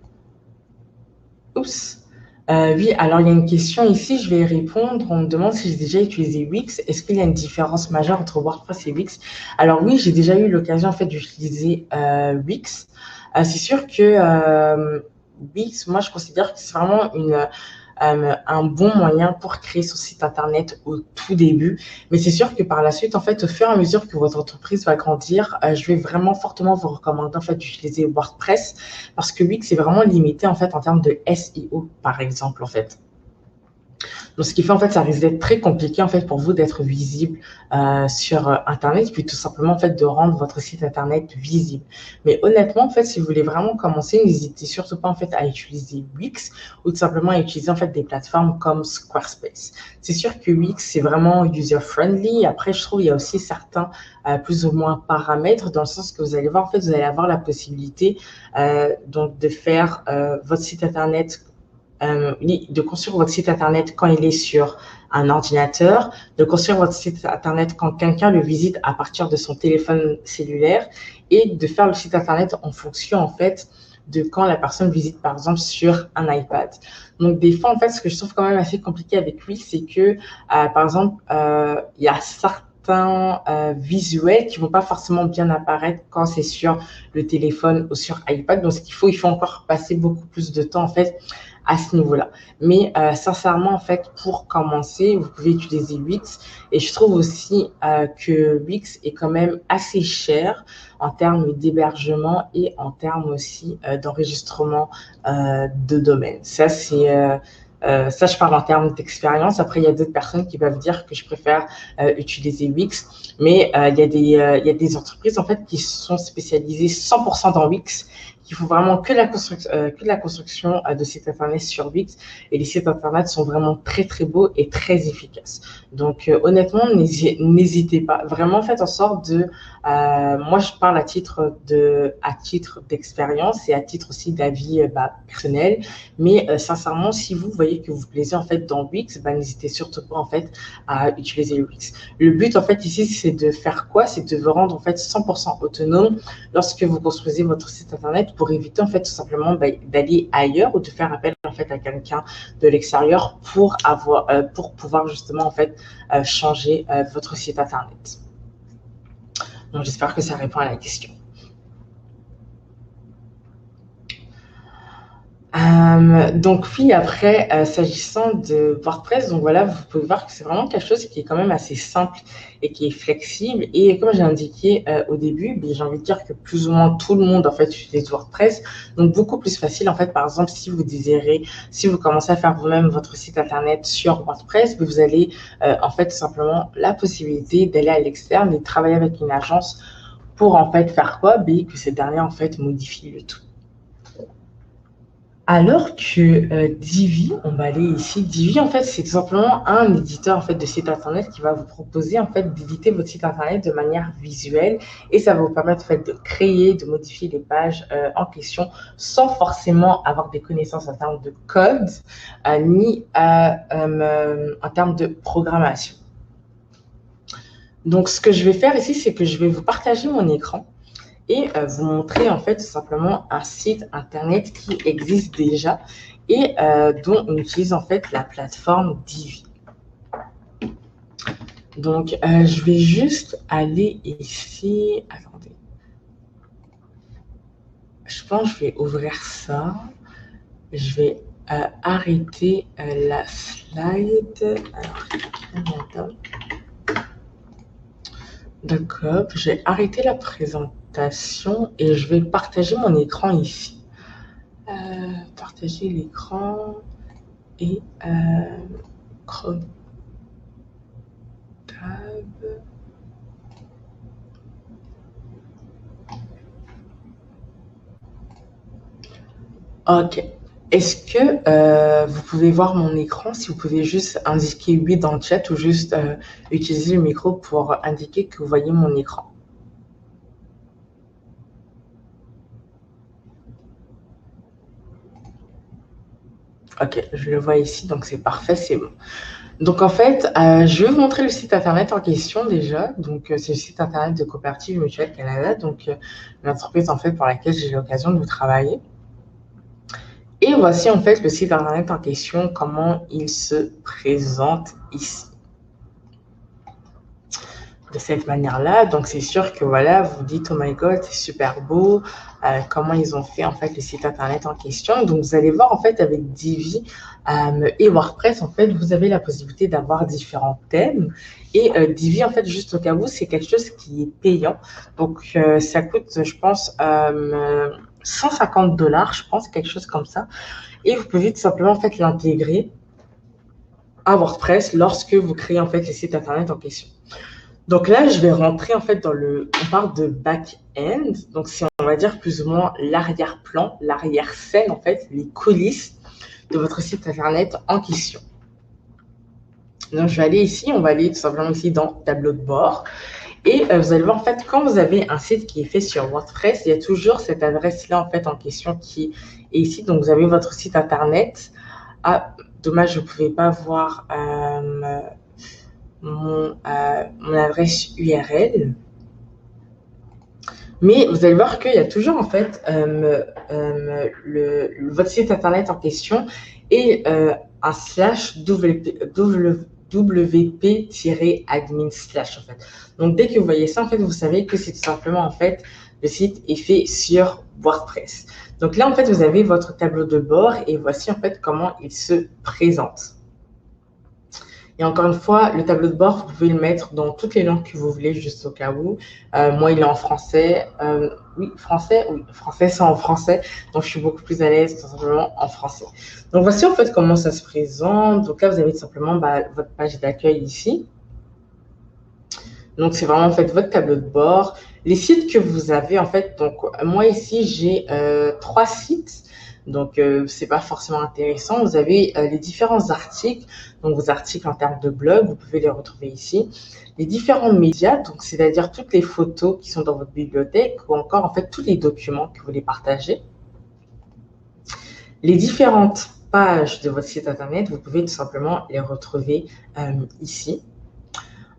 oups, oui, alors il y a une question ici, je vais y répondre. On me demande si j'ai déjà utilisé Wix. Est-ce qu'il y a une différence majeure entre WordPress et Wix? Alors oui, j'ai déjà eu l'occasion en fait d'utiliser Wix. C'est sûr que Wix, moi je considère que c'est vraiment un bon moyen pour créer son site internet au tout début. Mais c'est sûr que par la suite, en fait, au fur et à mesure que votre entreprise va grandir, je vais vraiment fortement vous recommander en fait d'utiliser WordPress parce que Wix est vraiment limité en fait en termes de SEO, par exemple, en fait. Donc, ce qui fait en fait, ça risque d'être très compliqué en fait pour vous d'être visible sur Internet, puis tout simplement en fait de rendre votre site Internet visible. Mais honnêtement, en fait, si vous voulez vraiment commencer, n'hésitez surtout pas en fait à utiliser Wix ou tout simplement à utiliser en fait des plateformes comme Squarespace. C'est sûr que Wix c'est vraiment user friendly. Après, je trouve il y a aussi certains plus ou moins paramètres dans le sens que vous allez voir en fait, vous allez avoir la possibilité donc de faire votre site Internet de construire votre site internet quand il est sur un ordinateur, de construire votre site internet quand quelqu'un le visite à partir de son téléphone cellulaire et de faire le site internet en fonction en fait de quand la personne visite par exemple sur un iPad. Donc des fois en fait ce que je trouve quand même assez compliqué avec lui c'est que par exemple il y a certains visuels qui vont pas forcément bien apparaître quand c'est sur le téléphone ou sur iPad. Donc, il faut encore passer beaucoup plus de temps, en fait, à ce niveau-là. Mais sincèrement, en fait, pour commencer, vous pouvez utiliser Wix. Et je trouve aussi que Wix est quand même assez cher en termes d'hébergement et en termes aussi d'enregistrement de domaine. Ça, je parle en termes d'expérience. Après, il y a d'autres personnes qui peuvent dire que je préfère utiliser Wix. Mais il y a des entreprises en fait qui sont spécialisées 100% dans Wix, qui qu'il faut vraiment que de la construction de sites internet sur Wix. Et les sites internet sont vraiment très très beaux et très efficaces. Donc honnêtement, n'hésitez pas. Vraiment faites en sorte de moi, je parle à titre d'expérience et à titre aussi d'avis personnel. Mais sincèrement, si vous voyez que vous vous plaisez en fait dans Wix, n'hésitez surtout pas en fait à utiliser le Wix. Le but en fait ici, c'est de faire quoi? C'est de vous rendre en fait 100% autonome lorsque vous construisez votre site internet pour éviter en fait tout simplement d'aller ailleurs ou de faire appel en fait à quelqu'un de l'extérieur pour pouvoir justement en fait changer votre site internet. Donc, j'espère que ça répond à la question. Donc oui, après, s'agissant de WordPress, donc voilà, vous pouvez voir que c'est vraiment quelque chose qui est quand même assez simple et qui est flexible. Et comme j'ai indiqué au début, j'ai envie de dire que plus ou moins tout le monde en fait utilise WordPress. Donc beaucoup plus facile en fait, par exemple, si vous commencez à faire vous-même votre site internet sur WordPress, vous allez en fait tout simplement la possibilité d'aller à l'externe et de travailler avec une agence pour en fait faire quoi? Que ces derniers en fait modifient le tout. Alors que Divi, on va aller ici. Divi, en fait, c'est tout simplement un éditeur en fait de site internet qui va vous proposer en fait d'éditer votre site internet de manière visuelle et ça va vous permettre en fait de créer, de modifier les pages en question sans forcément avoir des connaissances en termes de code ni en termes de programmation. Donc, ce que je vais faire ici, c'est que je vais vous partager mon écran et vous montrer en fait tout simplement un site internet qui existe déjà et dont on utilise en fait la plateforme Divi. Donc, je vais juste aller ici. Attendez. Je pense que je vais ouvrir ça. Je vais arrêter la slide. Alors, d'accord, j'ai arrêté la présentation et je vais partager mon écran ici. Partager l'écran et Chrome Tab. Ok. Est-ce que vous pouvez voir mon écran? Si vous pouvez juste indiquer oui dans le chat ou juste utiliser le micro pour indiquer que vous voyez mon écran. Ok, je le vois ici, donc c'est parfait, c'est bon. Donc en fait, je vais vous montrer le site internet en question déjà. Donc c'est le site internet de Coopérative Mutuelle Canada, donc l'entreprise en fait pour laquelle j'ai eu l'occasion de travailler. Et voici en fait le site internet en question, comment il se présente ici. De cette manière-là, donc c'est sûr que voilà, vous dites oh my god, c'est super beau, comment ils ont fait en fait le site internet en question. Donc vous allez voir en fait avec Divi et WordPress en fait, vous avez la possibilité d'avoir différents thèmes et Divi en fait juste au cas où c'est quelque chose qui est payant. Donc ça coûte je pense $150, je pense quelque chose comme ça. Et vous pouvez tout simplement en fait l'intégrer à WordPress lorsque vous créez en fait les sites internet en question. Donc là, je vais rentrer en fait on parle de back-end, donc c'est on va dire plus ou moins l'arrière-plan, l'arrière-scène en fait, les coulisses de votre site internet en question. Donc je vais aller ici, on va aller tout simplement ici dans tableau de bord et vous allez voir en fait quand vous avez un site qui est fait sur WordPress, il y a toujours cette adresse-là en fait en question qui est ici. Donc vous avez votre site internet. Ah, dommage, je ne pouvais pas voir mon adresse URL. Mais vous allez voir qu'il y a toujours en fait votre site internet en question et un slash wp-admin slash en fait. Donc dès que vous voyez ça en fait, vous savez que c'est tout simplement en fait le site est fait sur WordPress. Donc là en fait vous avez votre tableau de bord et voici en fait comment il se présente. Et encore une fois, le tableau de bord, vous pouvez le mettre dans toutes les langues que vous voulez, juste au cas où. Moi, il est en français. Oui, français, c'est en français. Donc, je suis beaucoup plus à l'aise, tout simplement, en français. Donc, voici en fait comment ça se présente. Donc là, vous avez tout simplement votre page d'accueil ici. Donc, c'est vraiment en fait votre tableau de bord. Les sites que vous avez, en fait, donc moi ici, j'ai 3 sites. Donc, c'est pas forcément intéressant. Vous avez les différents articles, donc vos articles en termes de blog, vous pouvez les retrouver ici. Les différents médias, donc c'est-à-dire toutes les photos qui sont dans votre bibliothèque ou encore en fait tous les documents que vous voulez partager. Les différentes pages de votre site internet, vous pouvez tout simplement les retrouver ici.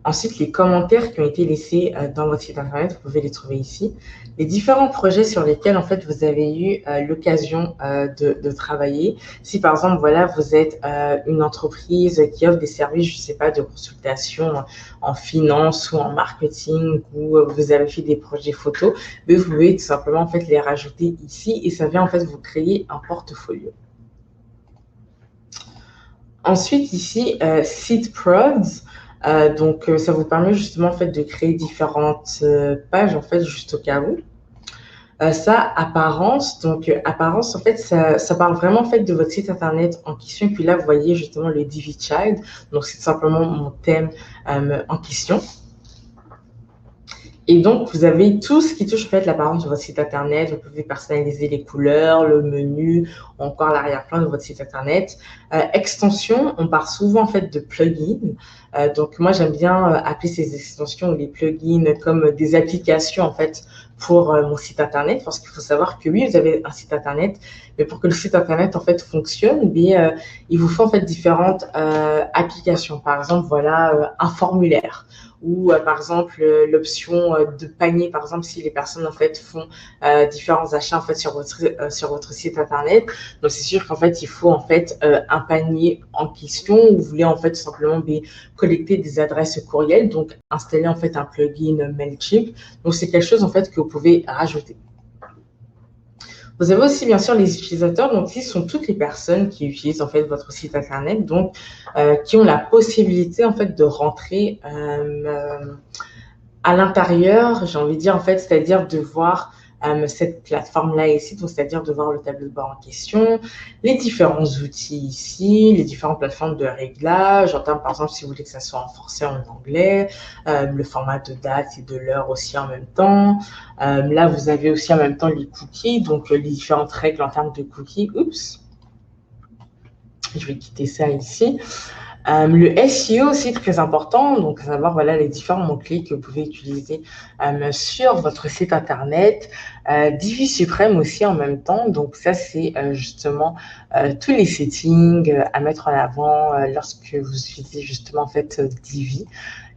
Ensuite, les commentaires qui ont été laissés dans votre site internet, vous pouvez les trouver ici. Les différents projets sur lesquels en fait vous avez eu l'occasion de travailler. Si par exemple, voilà, vous êtes une entreprise qui offre des services, je ne sais pas, de consultation en finance ou en marketing, ou vous avez fait des projets photos, mais vous pouvez tout simplement en fait les rajouter ici et ça vient en fait vous créer un portfolio. Ensuite, ici, Site Prods. Donc, ça vous permet justement en fait de créer différentes pages en fait juste au cas où. Ça, apparence. Donc, apparence, en fait, ça parle vraiment en fait de votre site internet en question. Et puis là, vous voyez justement le Divi Child. Donc, c'est tout simplement mon thème en question. Et donc, vous avez tout ce qui touche en fait l'apparence de votre site internet. Vous pouvez personnaliser les couleurs, le menu, ou encore l'arrière-plan de votre site internet. Extensions, on parle souvent en fait de plugins. Donc, moi, j'aime bien appeler ces extensions ou les plugins comme des applications en fait pour mon site internet, parce qu'il faut savoir que oui, vous avez un site internet, mais pour que le site internet en fait fonctionne, il vous faut en fait différentes applications. Par exemple, voilà, un formulaire ou par exemple l'option de panier, par exemple si les personnes en fait font différents achats en fait sur votre site internet. Donc c'est sûr qu'en fait il faut en fait un panier en question où vous voulez en fait tout simplement collecter des adresses courriels, donc installer en fait un plugin Mailchimp. Donc c'est quelque chose en fait que vous pouvez rajouter. Vous avez aussi bien sûr les utilisateurs, donc ici sont toutes les personnes qui utilisent en fait votre site internet, donc qui ont la possibilité en fait de rentrer à l'intérieur, j'ai envie de dire en fait, c'est-à-dire de voir cette plateforme-là ici, donc c'est-à-dire de voir le tableau de bord en question, les différents outils ici, les différentes plateformes de réglage, en termes par exemple si vous voulez que ça soit en français ou en anglais, le format de date et de l'heure aussi en même temps. Là, vous avez aussi en même temps les cookies, donc les différentes règles en termes de cookies. Oups, je vais quitter ça ici. Le SEO aussi très important, donc savoir voilà les différents mots-clés que vous pouvez utiliser sur votre site internet. Divi Suprême aussi en même temps, donc ça c'est justement tous les settings à mettre en avant lorsque vous utilisez justement en fait Divi.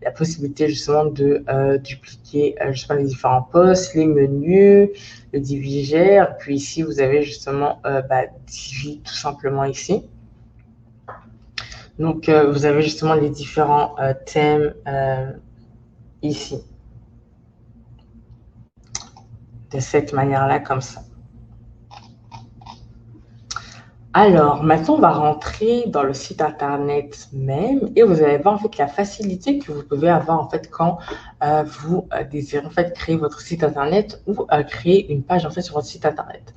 La possibilité justement de dupliquer justement les différents posts, les menus, le Divi-gère, puis ici vous avez justement Divi tout simplement ici. Donc, vous avez justement les différents thèmes ici. De cette manière-là, comme ça. Alors, maintenant, on va rentrer dans le site internet même et vous allez voir en fait la facilité que vous pouvez avoir en fait quand vous désirez en fait créer votre site internet ou créer une page en fait sur votre site internet.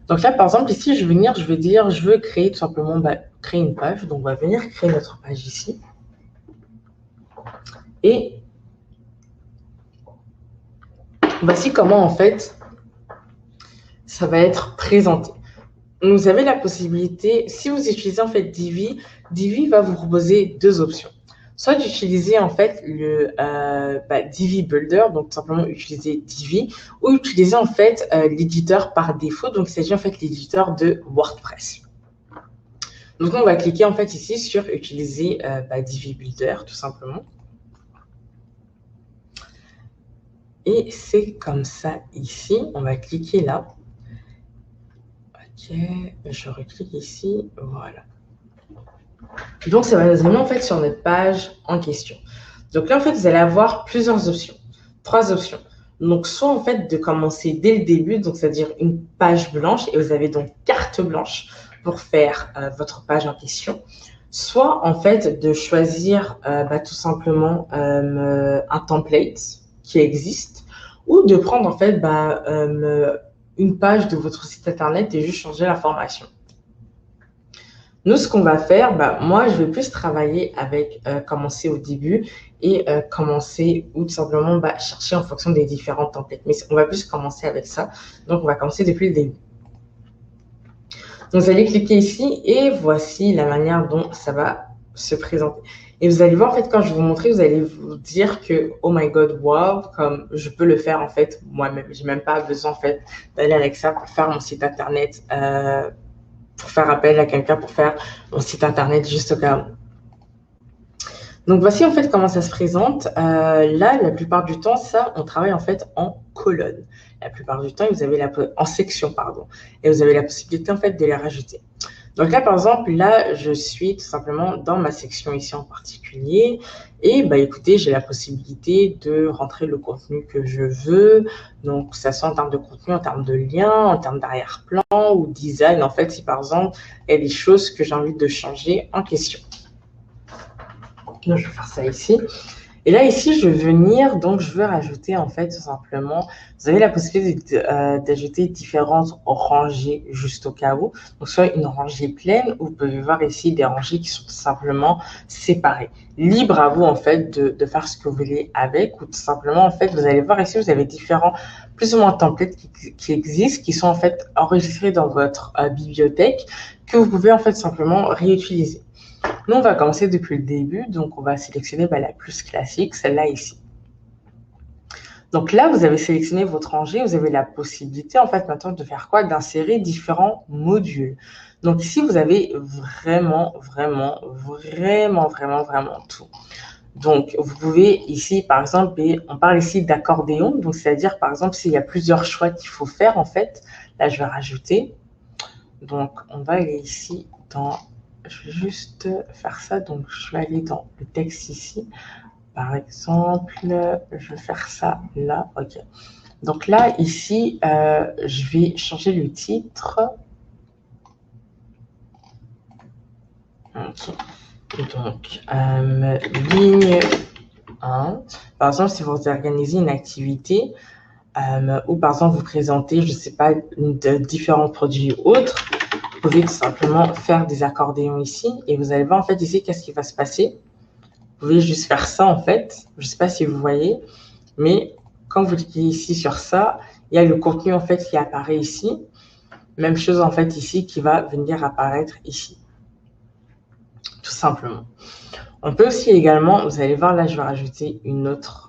Donc là, par exemple, ici, je vais venir, je vais dire, je veux créer tout simplement, créer une page. Donc, on va venir créer notre page ici. Et voici comment, en fait, ça va être présenté. Vous avez la possibilité, si vous utilisez, en fait, Divi, Divi va vous proposer deux options. Soit d'utiliser, en fait, le Divi Builder, donc tout simplement utiliser Divi, ou utiliser, en fait, l'éditeur par défaut. Donc, il s'agit, en fait, l'éditeur de WordPress. Donc, on va cliquer, en fait, ici sur utiliser Divi Builder, tout simplement. Et c'est comme ça ici. On va cliquer là. Ok, je reclique ici. Voilà. Donc, ça va nous amener en fait sur notre page en question. Donc là, en fait, vous allez avoir plusieurs options. Trois options. Donc, soit en fait de commencer dès le début, donc c'est-à-dire une page blanche, et vous avez donc carte blanche pour faire votre page en question. Soit en fait de choisir tout simplement un template qui existe, ou de prendre en fait une page de votre site internet et juste changer l'information. Nous, ce qu'on va faire, bah, moi, je vais plus travailler avec commencer au début et commencer ou tout simplement bah, chercher en fonction des différents templates. Mais on va plus commencer avec ça. Donc, on va commencer depuis le début. Donc, vous allez cliquer ici et voici la manière dont ça va se présenter. Et vous allez voir, en fait, quand je vais vous montrer, vous allez vous dire que, oh my god, wow, comme je peux le faire, en fait, moi-même. J'ai même pas besoin, en fait, d'aller avec ça pour faire mon site internet, pour faire appel à quelqu'un pour faire mon site internet juste au cas où. Donc, voici, en fait, comment ça se présente. Là, la plupart du temps, ça, on travaille, en fait, en colonne. La plupart du temps, vous avez en section, pardon. Et vous avez la possibilité, en fait, de les rajouter. Donc là, par exemple, là, je suis tout simplement dans ma section ici en particulier. Et bah, écoutez, j'ai la possibilité de rentrer le contenu que je veux. Donc, ça soit en termes de contenu, en termes de liens, en termes d'arrière-plan ou design. En fait, si par exemple, il y a des choses que j'ai envie de changer en question. Donc, je vais faire ça ici. Et là, ici, je vais venir, donc je veux rajouter, en fait, tout simplement, vous avez la possibilité d'ajouter différentes rangées juste au cas où. Donc, soit une rangée pleine, ou vous pouvez voir ici des rangées qui sont tout simplement séparées. Libre à vous, en fait, de faire ce que vous voulez avec, ou tout simplement, en fait, vous allez voir ici, vous avez différents, plus ou moins templates qui existent, qui sont, en fait, enregistrés dans votre bibliothèque, que vous pouvez, en fait, simplement réutiliser. Nous, on va commencer depuis le début, donc on va sélectionner la plus classique, celle-là ici. Donc là, vous avez sélectionné votre rangée, vous avez la possibilité en fait maintenant de faire quoi? D'insérer différents modules. Donc ici, vous avez vraiment tout. Donc, vous pouvez ici, par exemple, on parle ici d'accordéon, donc c'est-à-dire, par exemple, s'il y a plusieurs choix qu'il faut faire, en fait, là, je vais rajouter. Donc, on va aller ici dans... Je vais juste faire ça. Donc, je vais aller dans le texte ici. Par exemple, je vais faire ça là. OK. Donc là, ici, je vais changer le titre. OK. Donc, ligne 1. Par exemple, si vous organisez une activité ou par exemple, vous présentez, je ne sais pas, différents produits ou autres, vous pouvez tout simplement faire des accordéons ici et vous allez voir en fait ici qu'est-ce qui va se passer. Vous pouvez juste faire ça en fait. Je ne sais pas si vous voyez, mais quand vous cliquez ici sur ça, il y a le contenu en fait qui apparaît ici. Même chose en fait ici qui va venir apparaître ici. Tout simplement. On peut aussi également, vous allez voir là, je vais rajouter une autre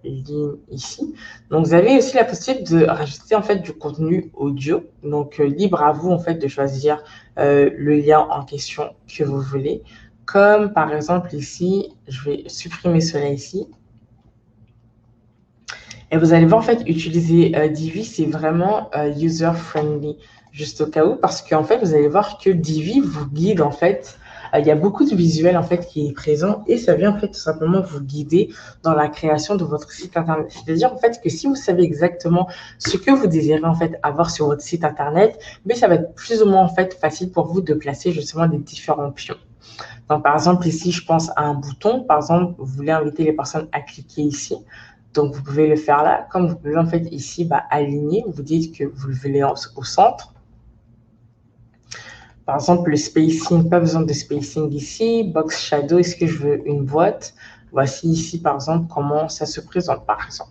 ligne ici. Donc, vous avez aussi la possibilité de rajouter en fait du contenu audio. Donc, libre à vous en fait de choisir le lien en question que vous voulez. Comme par exemple ici, je vais supprimer cela ici. Et vous allez voir en fait utiliser Divi, c'est vraiment user-friendly, juste au cas où, parce qu'en fait, vous allez voir que Divi vous guide en fait. Il y a beaucoup de visuels en fait qui est présent et ça vient en fait tout simplement vous guider dans la création de votre site internet. C'est-à-dire en fait que si vous savez exactement ce que vous désirez en fait avoir sur votre site internet, mais ça va être plus ou moins en fait facile pour vous de placer justement les différents pions. Donc par exemple ici, je pense à un bouton. Par exemple, vous voulez inviter les personnes à cliquer ici. Donc vous pouvez le faire là. Comme vous pouvez en fait ici aligner, vous dites que vous le voulez au centre. Par exemple, le spacing, pas besoin de spacing ici. Box shadow, est-ce que je veux une boîte? Voici ici, par exemple, comment ça se présente, par exemple.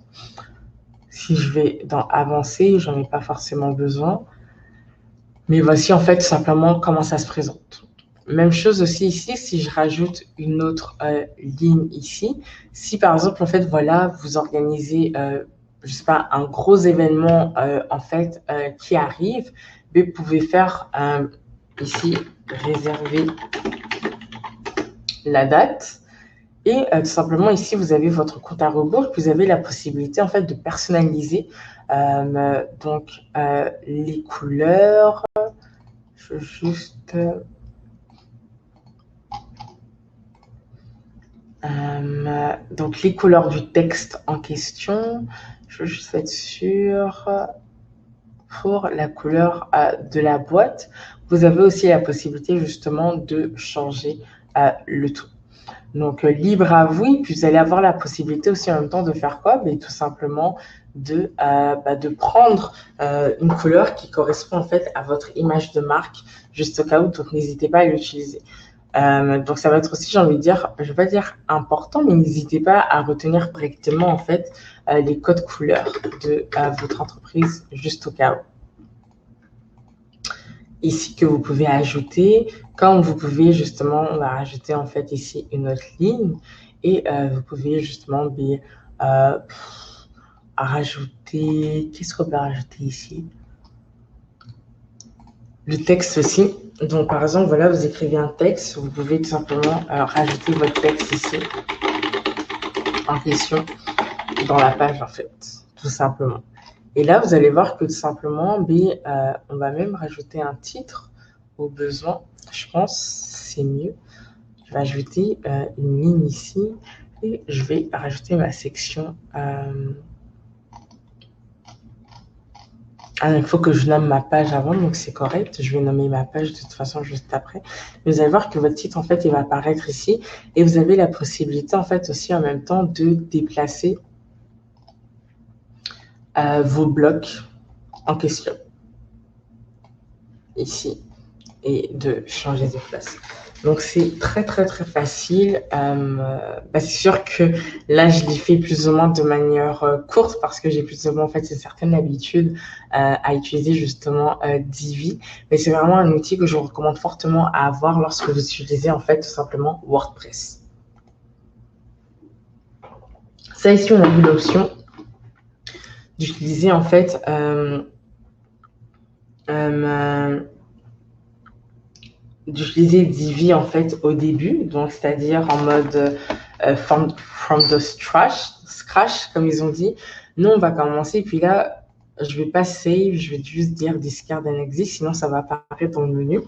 Si je vais dans avancer, j'en ai pas forcément besoin. Mais voici, en fait, tout simplement comment ça se présente. Même chose aussi ici, si je rajoute une autre ligne ici. Si, par exemple, en fait, voilà, vous organisez, je sais pas, un gros événement, en fait, qui arrive, vous pouvez faire... ici, réserver la date. Et tout simplement, ici, vous avez votre compte à rebours. Vous avez la possibilité, en fait, de personnaliser donc les couleurs. Je veux juste... donc, les couleurs du texte en question. Je veux juste être sûr. Pour la couleur de la boîte, vous avez aussi la possibilité justement de changer le tout. Donc, libre à vous, et puis vous allez avoir la possibilité aussi en même temps de faire quoi? Mais tout simplement de prendre une couleur qui correspond en fait à votre image de marque, juste au cas où, donc n'hésitez pas à l'utiliser. Donc ça va être aussi, j'ai envie de dire, je vais pas dire important, mais n'hésitez pas à retenir correctement en fait les codes couleurs de votre entreprise, juste au cas où. Ici que vous pouvez ajouter, comme vous pouvez justement, on va rajouter en fait ici une autre ligne et vous pouvez justement rajouter, qu'est-ce qu'on peut rajouter ici? Le texte aussi. Donc par exemple, voilà, vous écrivez un texte, vous pouvez tout simplement rajouter votre texte ici en question dans la page en fait, tout simplement. Et là, vous allez voir que tout simplement, on va même rajouter un titre au besoin. Je pense c'est mieux. Je vais ajouter une ligne ici et je vais rajouter ma section. Il faut que je nomme ma page avant, donc c'est correct. Je vais nommer ma page de toute façon juste après. Mais vous allez voir que votre titre, en fait, il va apparaître ici. Et vous avez la possibilité, en fait, aussi en même temps de déplacer vos blocs en question. Ici. Et de changer de place. Donc c'est très facile. C'est sûr que là je l'ai fait plus ou moins de manière courte parce que j'ai plus ou moins en fait une certaine habitude à utiliser justement Divi, mais c'est vraiment un outil que je vous recommande fortement à avoir lorsque vous utilisez en fait tout simplement WordPress. Ça ici on a vu l'option d'utiliser en fait d'utiliser Divi en fait au début, donc c'est-à-dire en mode from the scratch, comme ils ont dit. Nous, on va commencer, puis là, je vais pas save, je vais juste dire discard and exit, sinon ça va apparaître dans le menu.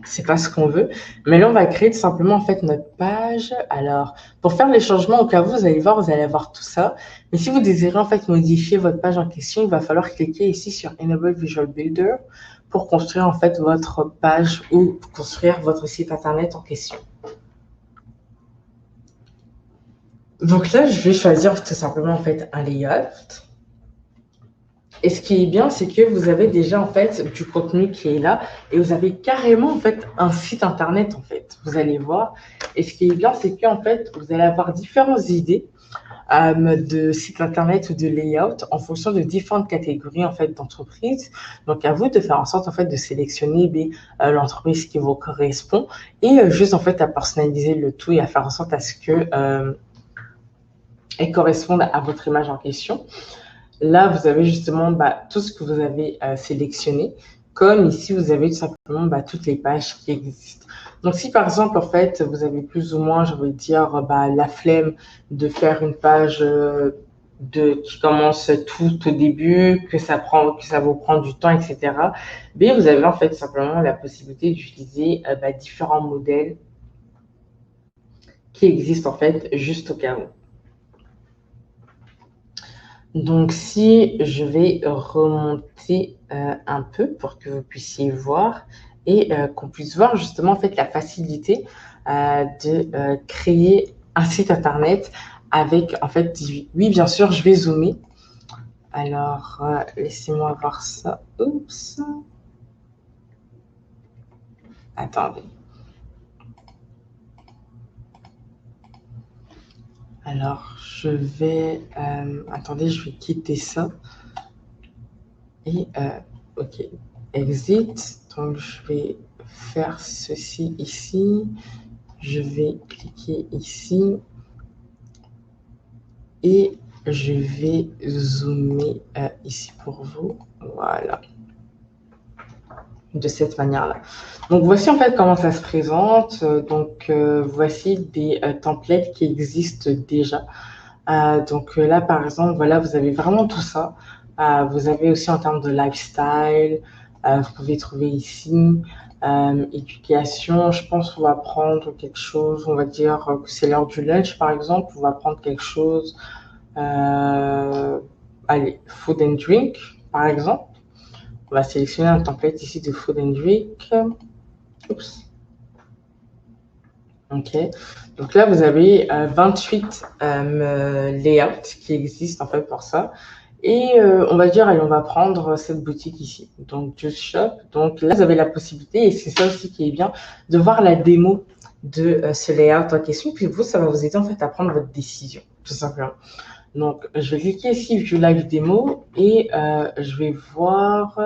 C'est pas ce qu'on veut. Mais là, on va créer tout simplement en fait notre page. Alors, pour faire les changements, au cas où, vous allez voir, vous allez avoir tout ça. Mais si vous désirez en fait modifier votre page en question, il va falloir cliquer ici sur Enable Visual Builder pour construire en fait votre page ou construire votre site internet en question. Donc là, je vais choisir tout simplement en fait un layout. Et ce qui est bien, c'est que vous avez déjà en fait du contenu qui est là et vous avez carrément en fait un site internet en fait. Vous allez voir. Et ce qui est bien, c'est qu'en fait, vous allez avoir différentes idées de site internet ou de layout en fonction de différentes catégories en fait d'entreprises. Donc à vous de faire en sorte en fait de sélectionner l'entreprise qui vous correspond et juste en fait à personnaliser le tout et à faire en sorte à ce que elle corresponde à votre image en question. Là, vous avez justement tout ce que vous avez sélectionné. Comme ici, vous avez tout simplement toutes les pages qui existent. Donc, si par exemple, en fait, vous avez plus ou moins, je vais dire, la flemme de faire une page qui commence tout au début, que ça vous prend du temps, etc. Mais vous avez en fait simplement la possibilité d'utiliser différents modèles qui existent en fait juste au cas où. Donc, si je vais remonter un peu pour que vous puissiez voir et qu'on puisse voir justement en fait la facilité de créer un site internet avec en fait Divi. Oui, bien sûr, je vais zoomer. Alors, laissez-moi voir ça. Oups. Attendez. Alors, je vais... attendez, je vais quitter ça. Et, OK. Exit. Donc, je vais faire ceci ici. Je vais cliquer ici. Et je vais zoomer ici pour vous. Voilà. De cette manière-là. Donc, voici en fait comment ça se présente. Donc, voici des templates qui existent déjà. Donc là, par exemple, voilà, vous avez vraiment tout ça. Vous avez aussi en termes de lifestyle, vous pouvez trouver ici éducation. Je pense qu'on va prendre quelque chose, on va dire que c'est l'heure du lunch, par exemple. On va prendre quelque chose, allez, food and drink, par exemple. On va sélectionner un template ici de food and drink. Oups. Ok. Donc là, vous avez 28 layouts qui existent en fait pour ça. Et on va dire, allez, on va prendre cette boutique ici, donc Just Shop. Donc là, vous avez la possibilité, et c'est ça aussi qui est bien, de voir la démo de ce layout en question. Puis vous, ça va vous aider en fait à prendre votre décision, tout simplement. Donc, je vais cliquer ici View Live Démo et je vais voir.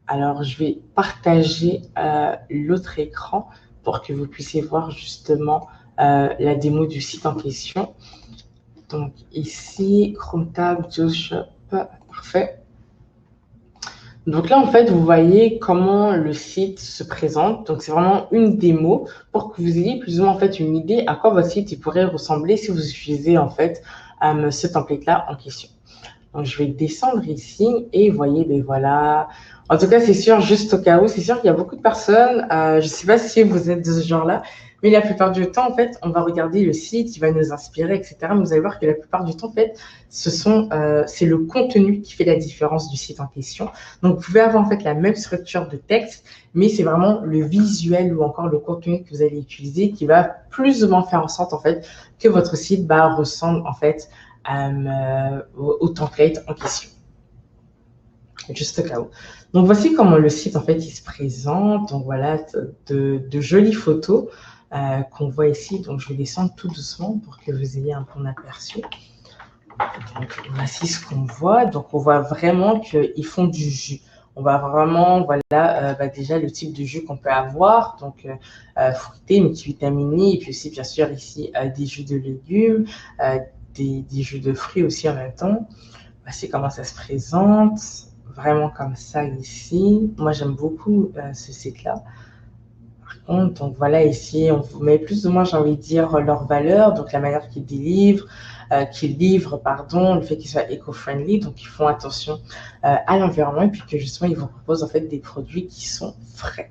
Alors, je vais partager l'autre écran pour que vous puissiez voir justement la démo du site en question. Donc ici, Chrome Tab, Just Shop, parfait. Donc là, en fait, vous voyez comment le site se présente. Donc, c'est vraiment une démo pour que vous ayez plus ou moins en fait une idée à quoi votre site il pourrait ressembler si vous utilisez en fait ce template-là en question. Donc, je vais descendre ici et vous voyez, ben voilà. En tout cas, c'est sûr, juste au cas où, c'est sûr qu'il y a beaucoup de personnes. Je ne sais pas si vous êtes de ce genre-là, mais la plupart du temps, en fait, on va regarder le site, il va nous inspirer, etc. Mais vous allez voir que la plupart du temps, en fait, c'est le contenu qui fait la différence du site en question. Donc, vous pouvez avoir en fait la même structure de texte, mais c'est vraiment le visuel ou encore le contenu que vous allez utiliser qui va plus ou moins faire en sorte, en fait, que votre site ressemble, en fait, au template en question. Juste au cas où. Donc, voici comment le site, en fait, il se présente. Donc, voilà, de jolies photos qu'on voit ici. Donc, je vais descendre tout doucement pour que vous ayez un bon aperçu. Donc, voici ce qu'on voit. Donc, on voit vraiment qu'ils font du jus. On va vraiment, voilà, déjà le type de jus qu'on peut avoir. Donc, fruité, multivitaminé. Et puis aussi, bien sûr, ici, des jus de légumes, des jus de fruits aussi en même temps. Voici comment ça se présente. Vraiment comme ça ici. Moi, j'aime beaucoup ce site-là. Par contre, donc voilà, ici, on vous met plus ou moins, j'ai envie de dire, leur valeur, donc la manière qu'ils livrent, le fait qu'ils soient éco-friendly, donc ils font attention à l'environnement et puis que justement, ils vous proposent en fait des produits qui sont frais.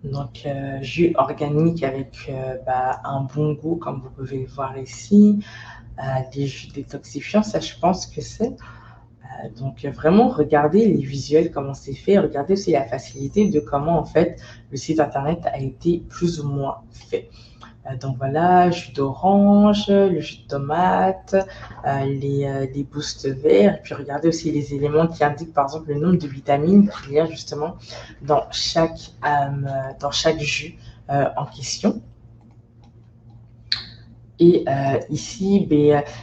Donc, jus organique avec un bon goût, comme vous pouvez le voir ici. Des jus détoxifiants, ça, je pense que c'est. Donc, vraiment, regardez les visuels, comment c'est fait. Regardez aussi la facilité de comment, en fait, le site Internet a été plus ou moins fait. Donc, voilà, jus d'orange, le jus de tomate, les boosts verts. Et puis, regardez aussi les éléments qui indiquent, par exemple, le nombre de vitamines qu'il y a justement dans chaque jus en question. Et ici,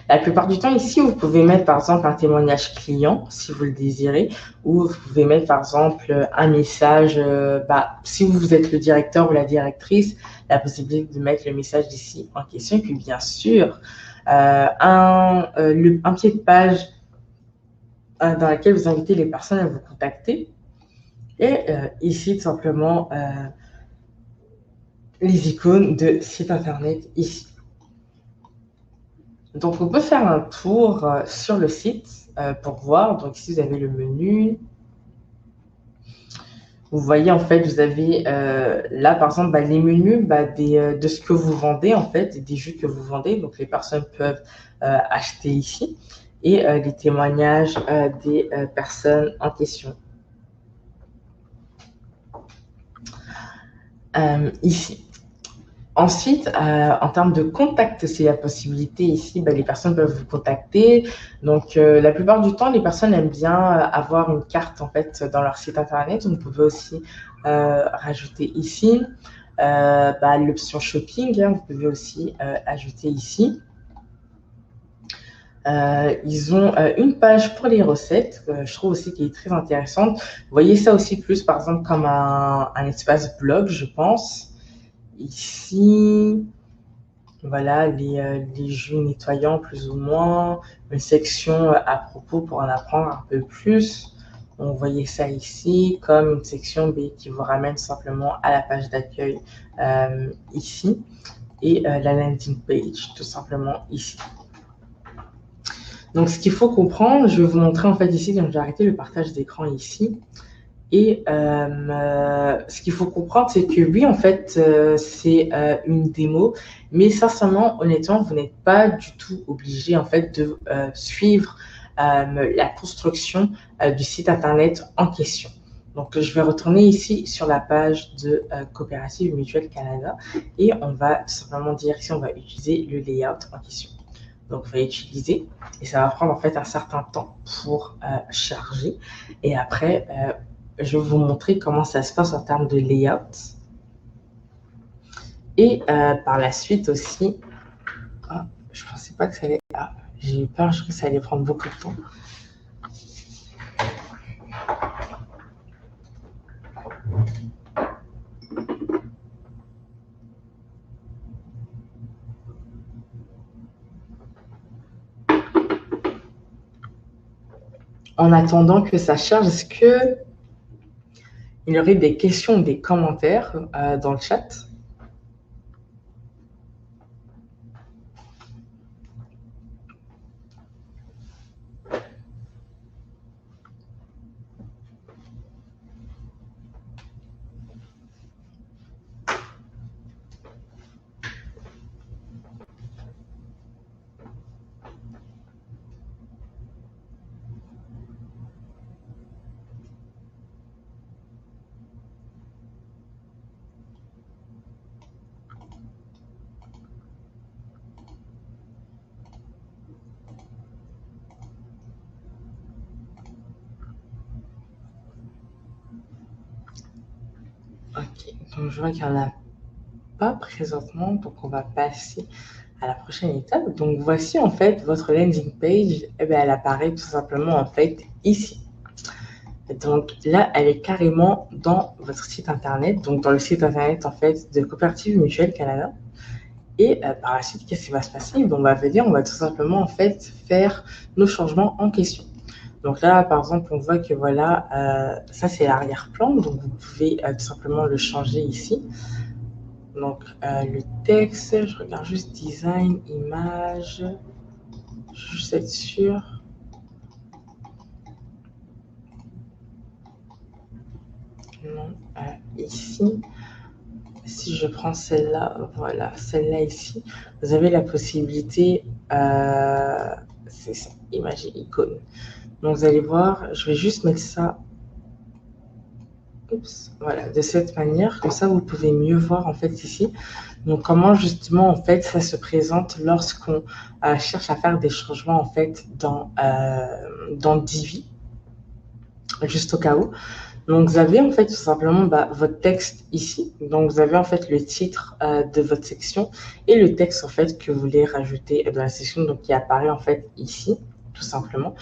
la plupart du temps, ici, vous pouvez mettre par exemple un témoignage client si vous le désirez, ou vous pouvez mettre par exemple un message, si vous êtes le directeur ou la directrice, la possibilité de mettre le message ici en question. Et puis bien sûr, un pied de page dans lequel vous invitez les personnes à vous contacter. Et ici, tout simplement, les icônes de site internet ici. Donc, on peut faire un tour sur le site pour voir. Donc, ici, vous avez le menu. Vous voyez, en fait, vous avez là, par exemple, les menus de ce que vous vendez, en fait, des jus que vous vendez. Donc, les personnes peuvent acheter ici. Et les témoignages des personnes en question. Ici. Ensuite, en termes de contact, c'est la possibilité ici, les personnes peuvent vous contacter. Donc, la plupart du temps, les personnes aiment bien avoir une carte en fait dans leur site internet. Vous pouvez aussi rajouter ici l'option shopping. Vous pouvez aussi ajouter ici. Ils ont une page pour les recettes, je trouve aussi qui est très intéressante. Vous voyez ça aussi plus, par exemple, comme un espace blog, je pense. Ici, voilà, les jus nettoyants plus ou moins, une section à propos pour en apprendre un peu plus. On voyait ça ici comme une section qui vous ramène simplement à la page d'accueil ici et la landing page tout simplement ici. Donc, ce qu'il faut comprendre, je vais vous montrer en fait ici, donc j'ai arrêté le partage d'écran ici. Et ce qu'il faut comprendre, c'est que oui, en fait, c'est une démo, mais sincèrement, honnêtement, vous n'êtes pas du tout obligé en fait de suivre la construction du site internet en question. Donc, je vais retourner ici sur la page de Coopérative Mutuelle Canada et on va simplement dire ici, on va utiliser le layout en question. Donc, on va utiliser et ça va prendre en fait un certain temps pour charger. Et après, je vais vous montrer comment ça se passe en termes de layout. Et par la suite aussi, je pensais pas que ça allait... j'ai eu peur, je crois que ça allait prendre beaucoup de temps. En attendant que ça charge, est-ce qu'il y aurait des questions ou des commentaires dans le chat? Ok, donc je vois qu'il n'y en a pas présentement, donc on va passer à la prochaine étape. Donc voici en fait votre landing page, eh bien, elle apparaît tout simplement en fait ici. Donc là, elle est carrément dans votre site internet, donc dans le site internet en fait de Coopérative Mutuelle Canada. Et par la suite, qu'est-ce qui va se passer? On va venir, on va tout simplement en fait faire nos changements en question. Donc là, par exemple, on voit que voilà, ça c'est l'arrière-plan, donc vous pouvez tout simplement le changer ici. Donc le texte, je regarde juste design, image, juste être sûr. Non, ici, si je prends celle-là, voilà, celle-là ici, vous avez la possibilité, c'est ça, image et icône. Donc vous allez voir, je vais juste mettre ça, voilà, de cette manière, comme ça vous pouvez mieux voir en fait ici. Donc comment justement en fait ça se présente lorsqu'on cherche à faire des changements en fait dans Divi, juste au cas où. Donc vous avez en fait tout simplement votre texte ici. Donc vous avez en fait le titre de votre section et le texte en fait que vous voulez rajouter dans la section, donc qui apparaît en fait ici tout simplement.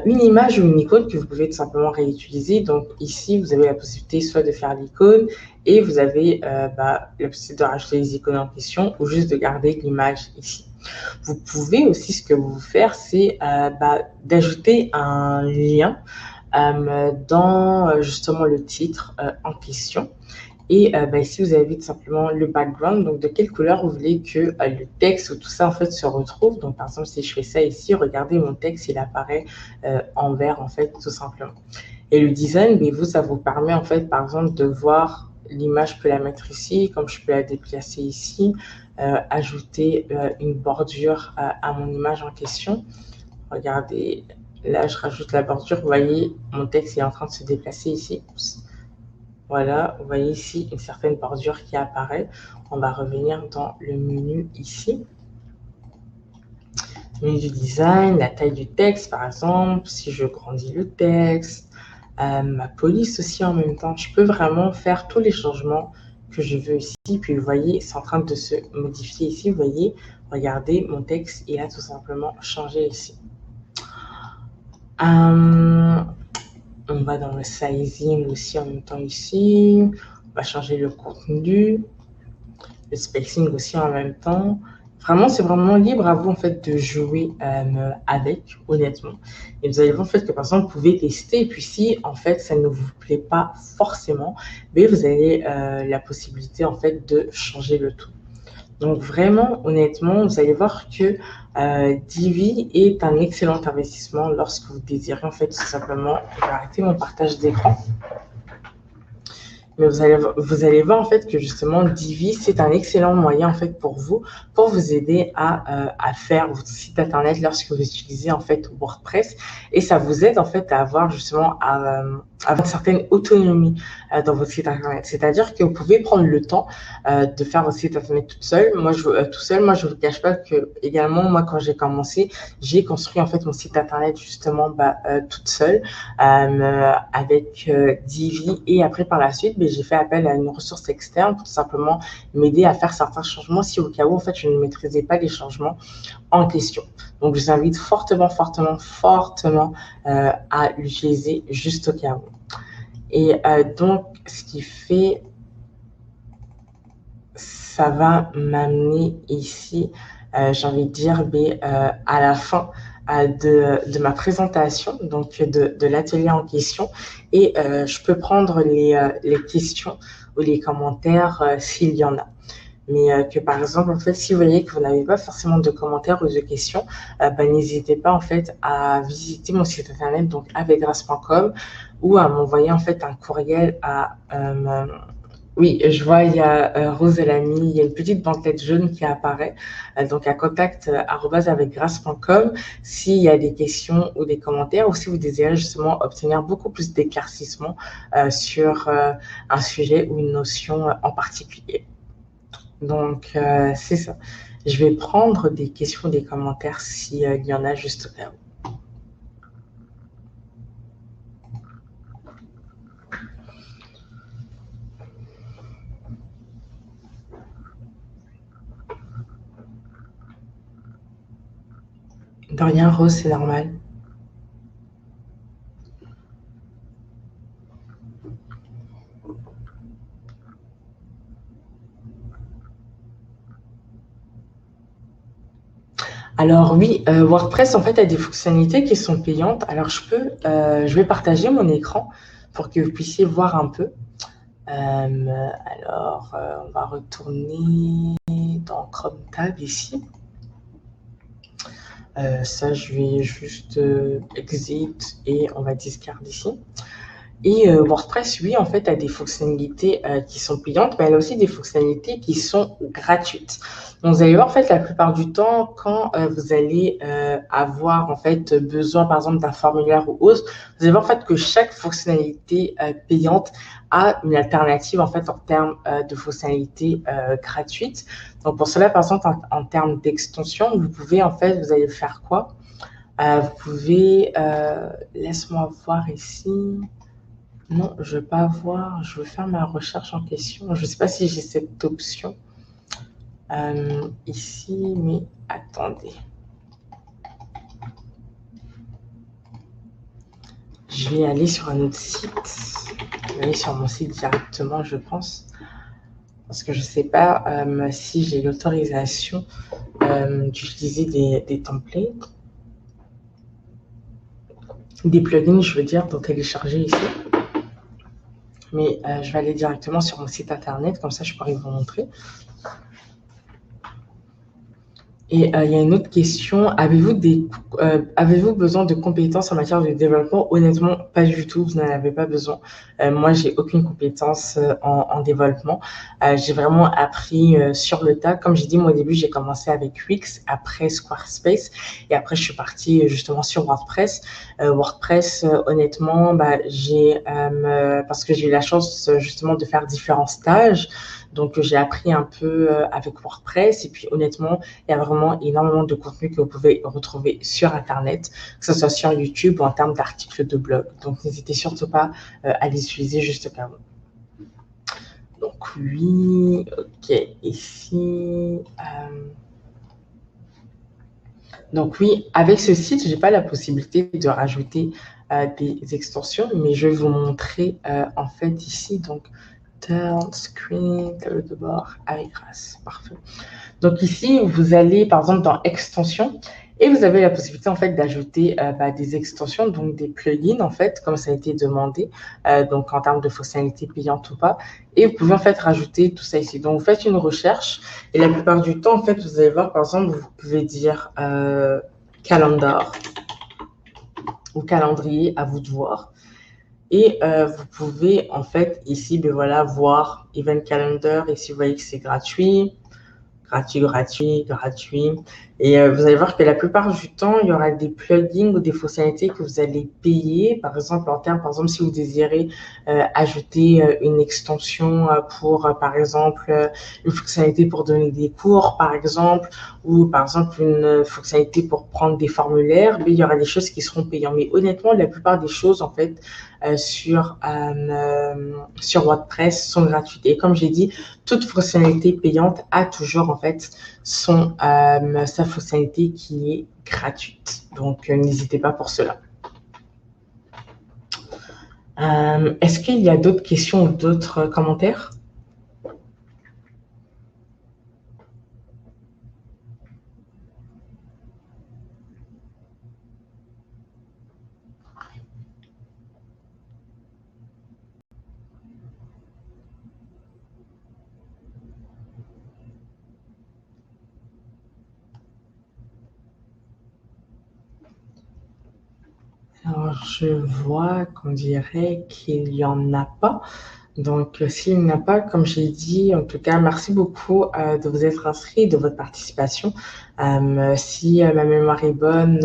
Une image ou une icône que vous pouvez tout simplement réutiliser. Donc ici vous avez la possibilité soit de faire l'icône et vous avez la possibilité de rajouter les icônes en question ou juste de garder l'image ici. Vous pouvez aussi, ce que vous pouvez faire, c'est d'ajouter un lien dans justement le titre en question. Et ici, vous avez tout simplement le background, donc de quelle couleur vous voulez que le texte ou tout ça en fait se retrouve. Donc par exemple, si je fais ça ici, regardez mon texte, il apparaît en vert en fait, tout simplement. Et le design, vous, ça vous permet en fait, par exemple, de voir l'image, je peux la mettre ici, comme je peux la déplacer ici, ajouter une bordure à mon image en question. Regardez, là, je rajoute la bordure. Vous voyez, mon texte est en train de se déplacer ici. Voilà, vous voyez ici une certaine bordure qui apparaît. On va revenir dans le menu ici. Menu du design, la taille du texte, par exemple, si je grandis le texte, ma police aussi en même temps. Je peux vraiment faire tous les changements que je veux ici. Puis vous voyez, c'est en train de se modifier ici. Vous voyez, regardez, mon texte, il a tout simplement changé ici. On va dans le sizing aussi en même temps ici. On va changer le contenu, le spacing aussi en même temps. Vraiment, c'est vraiment libre à vous en fait de jouer avec, honnêtement. Et vous allez voir en fait que par exemple, vous pouvez tester. Et puis si en fait ça ne vous plaît pas forcément, mais vous avez la possibilité en fait de changer le tout. Donc vraiment, honnêtement, vous allez voir que Divi est un excellent investissement lorsque vous désirez en fait tout simplement. Je vais arrêter mon partage d'écran. Mais vous allez voir en fait que justement Divi, c'est un excellent moyen en fait pour vous aider à faire votre site internet lorsque vous utilisez en fait WordPress. Et ça vous aide en fait à avoir justement avoir une certaine autonomie dans votre site internet. C'est-à-dire que vous pouvez prendre le temps de faire votre site internet toute seule. Moi, je vous cache pas que également, moi, quand j'ai commencé, j'ai construit en fait mon site internet justement toute seule avec Divi, et après par la suite, j'ai fait appel à une ressource externe pour tout simplement m'aider à faire certains changements si au cas où en fait je ne maîtrisais pas les changements en question. Donc, je vous invite fortement, fortement, fortement à l'utiliser juste au cas où. Et donc, ce qui fait, ça va m'amener ici, j'ai envie de dire, à la fin de ma présentation, donc de l'atelier en question. Et je peux prendre les questions ou les commentaires s'il y en a. Mais que par exemple, en fait, si vous voyez que vous n'avez pas forcément de commentaires ou de questions, n'hésitez pas en fait à visiter mon site internet, donc avecgrâce.com, ou à m'envoyer en fait un courriel à oui, je vois, il y a Rose Elamy, il y a une petite banquette jaune qui apparaît, donc à contact@avecgrâce.com s'il y a des questions ou des commentaires, ou si vous désirez justement obtenir beaucoup plus d'éclaircissement sur un sujet ou une notion en particulier. Donc, c'est ça. Je vais prendre des questions, des commentaires s'il y en a juste là. De rien, Rose, c'est normal. Alors oui, WordPress en fait a des fonctionnalités qui sont payantes. Alors je vais partager mon écran pour que vous puissiez voir un peu. On va retourner dans Chrome Tab ici. Ça, je vais juste exit et on va discard ici. Et WordPress, oui, en fait, a des fonctionnalités qui sont payantes, mais elle a aussi des fonctionnalités qui sont gratuites. Donc, vous allez voir, en fait, la plupart du temps, quand vous allez avoir, en fait, besoin, par exemple, d'un formulaire ou autre, vous allez voir, en fait, que chaque fonctionnalité payante a une alternative, en fait, en termes de fonctionnalités gratuites. Donc, pour cela, par exemple, en termes d'extension, vous pouvez, en fait, vous allez faire quoi? Vous pouvez, laisse-moi voir ici. Non, je ne veux pas voir. Je veux faire ma recherche en question. Je ne sais pas si j'ai cette option ici, mais attendez. Je vais aller sur un autre site. Je vais aller sur mon site directement, je pense. Parce que je ne sais pas si j'ai l'autorisation d'utiliser des templates. Des plugins, je veux dire, pour télécharger ici. Mais je vais aller directement sur mon site internet, comme ça je pourrais vous montrer. Et il y a une autre question, avez-vous besoin de compétences en matière de développement? Honnêtement, pas du tout, vous n'en avez pas besoin. Moi, j'ai aucune compétence en développement. J'ai vraiment appris sur le tas. Comme j'ai dit, moi au début, j'ai commencé avec Wix, après Squarespace, et après je suis partie justement sur WordPress. WordPress, honnêtement, parce que j'ai eu la chance justement de faire différents stages. Donc, j'ai appris un peu avec WordPress. Et puis, honnêtement, il y a vraiment énormément de contenu que vous pouvez retrouver sur Internet, que ce soit sur YouTube ou en termes d'articles de blog. Donc, n'hésitez surtout pas à les utiliser juste au cas où. Donc, oui, OK, ici. Donc, oui, avec ce site, je n'ai pas la possibilité de rajouter des extensions, mais je vais vous montrer en fait ici. Donc, turn screen, tableau de bord avec grâce. Parfait. Donc ici, vous allez par exemple dans extensions et vous avez la possibilité en fait d'ajouter des extensions, donc des plugins en fait, comme ça a été demandé, donc en termes de fonctionnalités payantes ou pas. Et vous pouvez en fait rajouter tout ça ici. Donc vous faites une recherche et la plupart du temps en fait, vous allez voir par exemple, vous pouvez dire calendar ou calendrier, à vous de voir. Et vous pouvez en fait ici, voir Event Calendar. Ici, vous voyez que c'est gratuit. Et vous allez voir que la plupart du temps, il y aura des plugins ou des fonctionnalités que vous allez payer. Par exemple, si vous désirez ajouter une extension pour, par exemple, une fonctionnalité pour donner des cours, par exemple, ou par exemple une fonctionnalité pour prendre des formulaires, mais il y aura des choses qui seront payantes. Mais honnêtement, la plupart des choses, en fait, sur WordPress sont gratuites. Et comme j'ai dit, toute fonctionnalité payante a toujours, en fait, sa fonctionnalité qui est gratuite. Donc, n'hésitez pas pour cela. Est-ce qu'il y a d'autres questions ou d'autres commentaires? Alors, je vois qu'on dirait qu'il n'y en a pas. Donc, s'il n'y en a pas, comme j'ai dit, en tout cas, merci beaucoup de vous être inscrit, de votre participation. Si ma mémoire est bonne,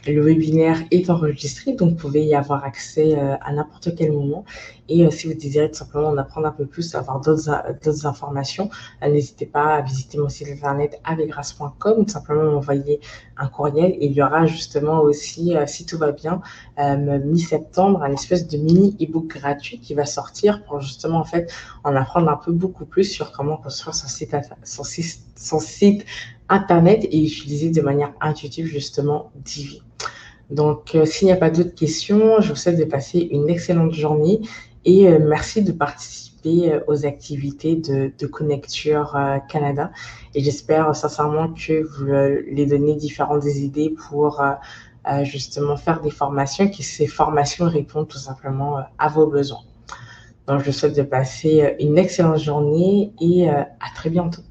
le webinaire est enregistré, donc vous pouvez y avoir accès à n'importe quel moment. Et si vous désirez tout simplement en apprendre un peu plus, avoir d'autres informations, n'hésitez pas à visiter mon site internet avecgrâce.com, tout simplement m'envoyer un courriel. Et il y aura justement aussi, si tout va bien, mi-septembre, un espèce de mini e-book gratuit qui va sortir pour justement en fait en apprendre un peu beaucoup plus sur comment construire son site internet et utiliser de manière intuitive justement Divi. Donc, s'il n'y a pas d'autres questions, je vous souhaite de passer une excellente journée et merci de participer aux activités de Connecture Canada. Et j'espère sincèrement que vous les donnez différentes idées pour justement faire des formations, que ces formations répondent tout simplement à vos besoins. Donc, je vous souhaite de passer une excellente journée et à très bientôt.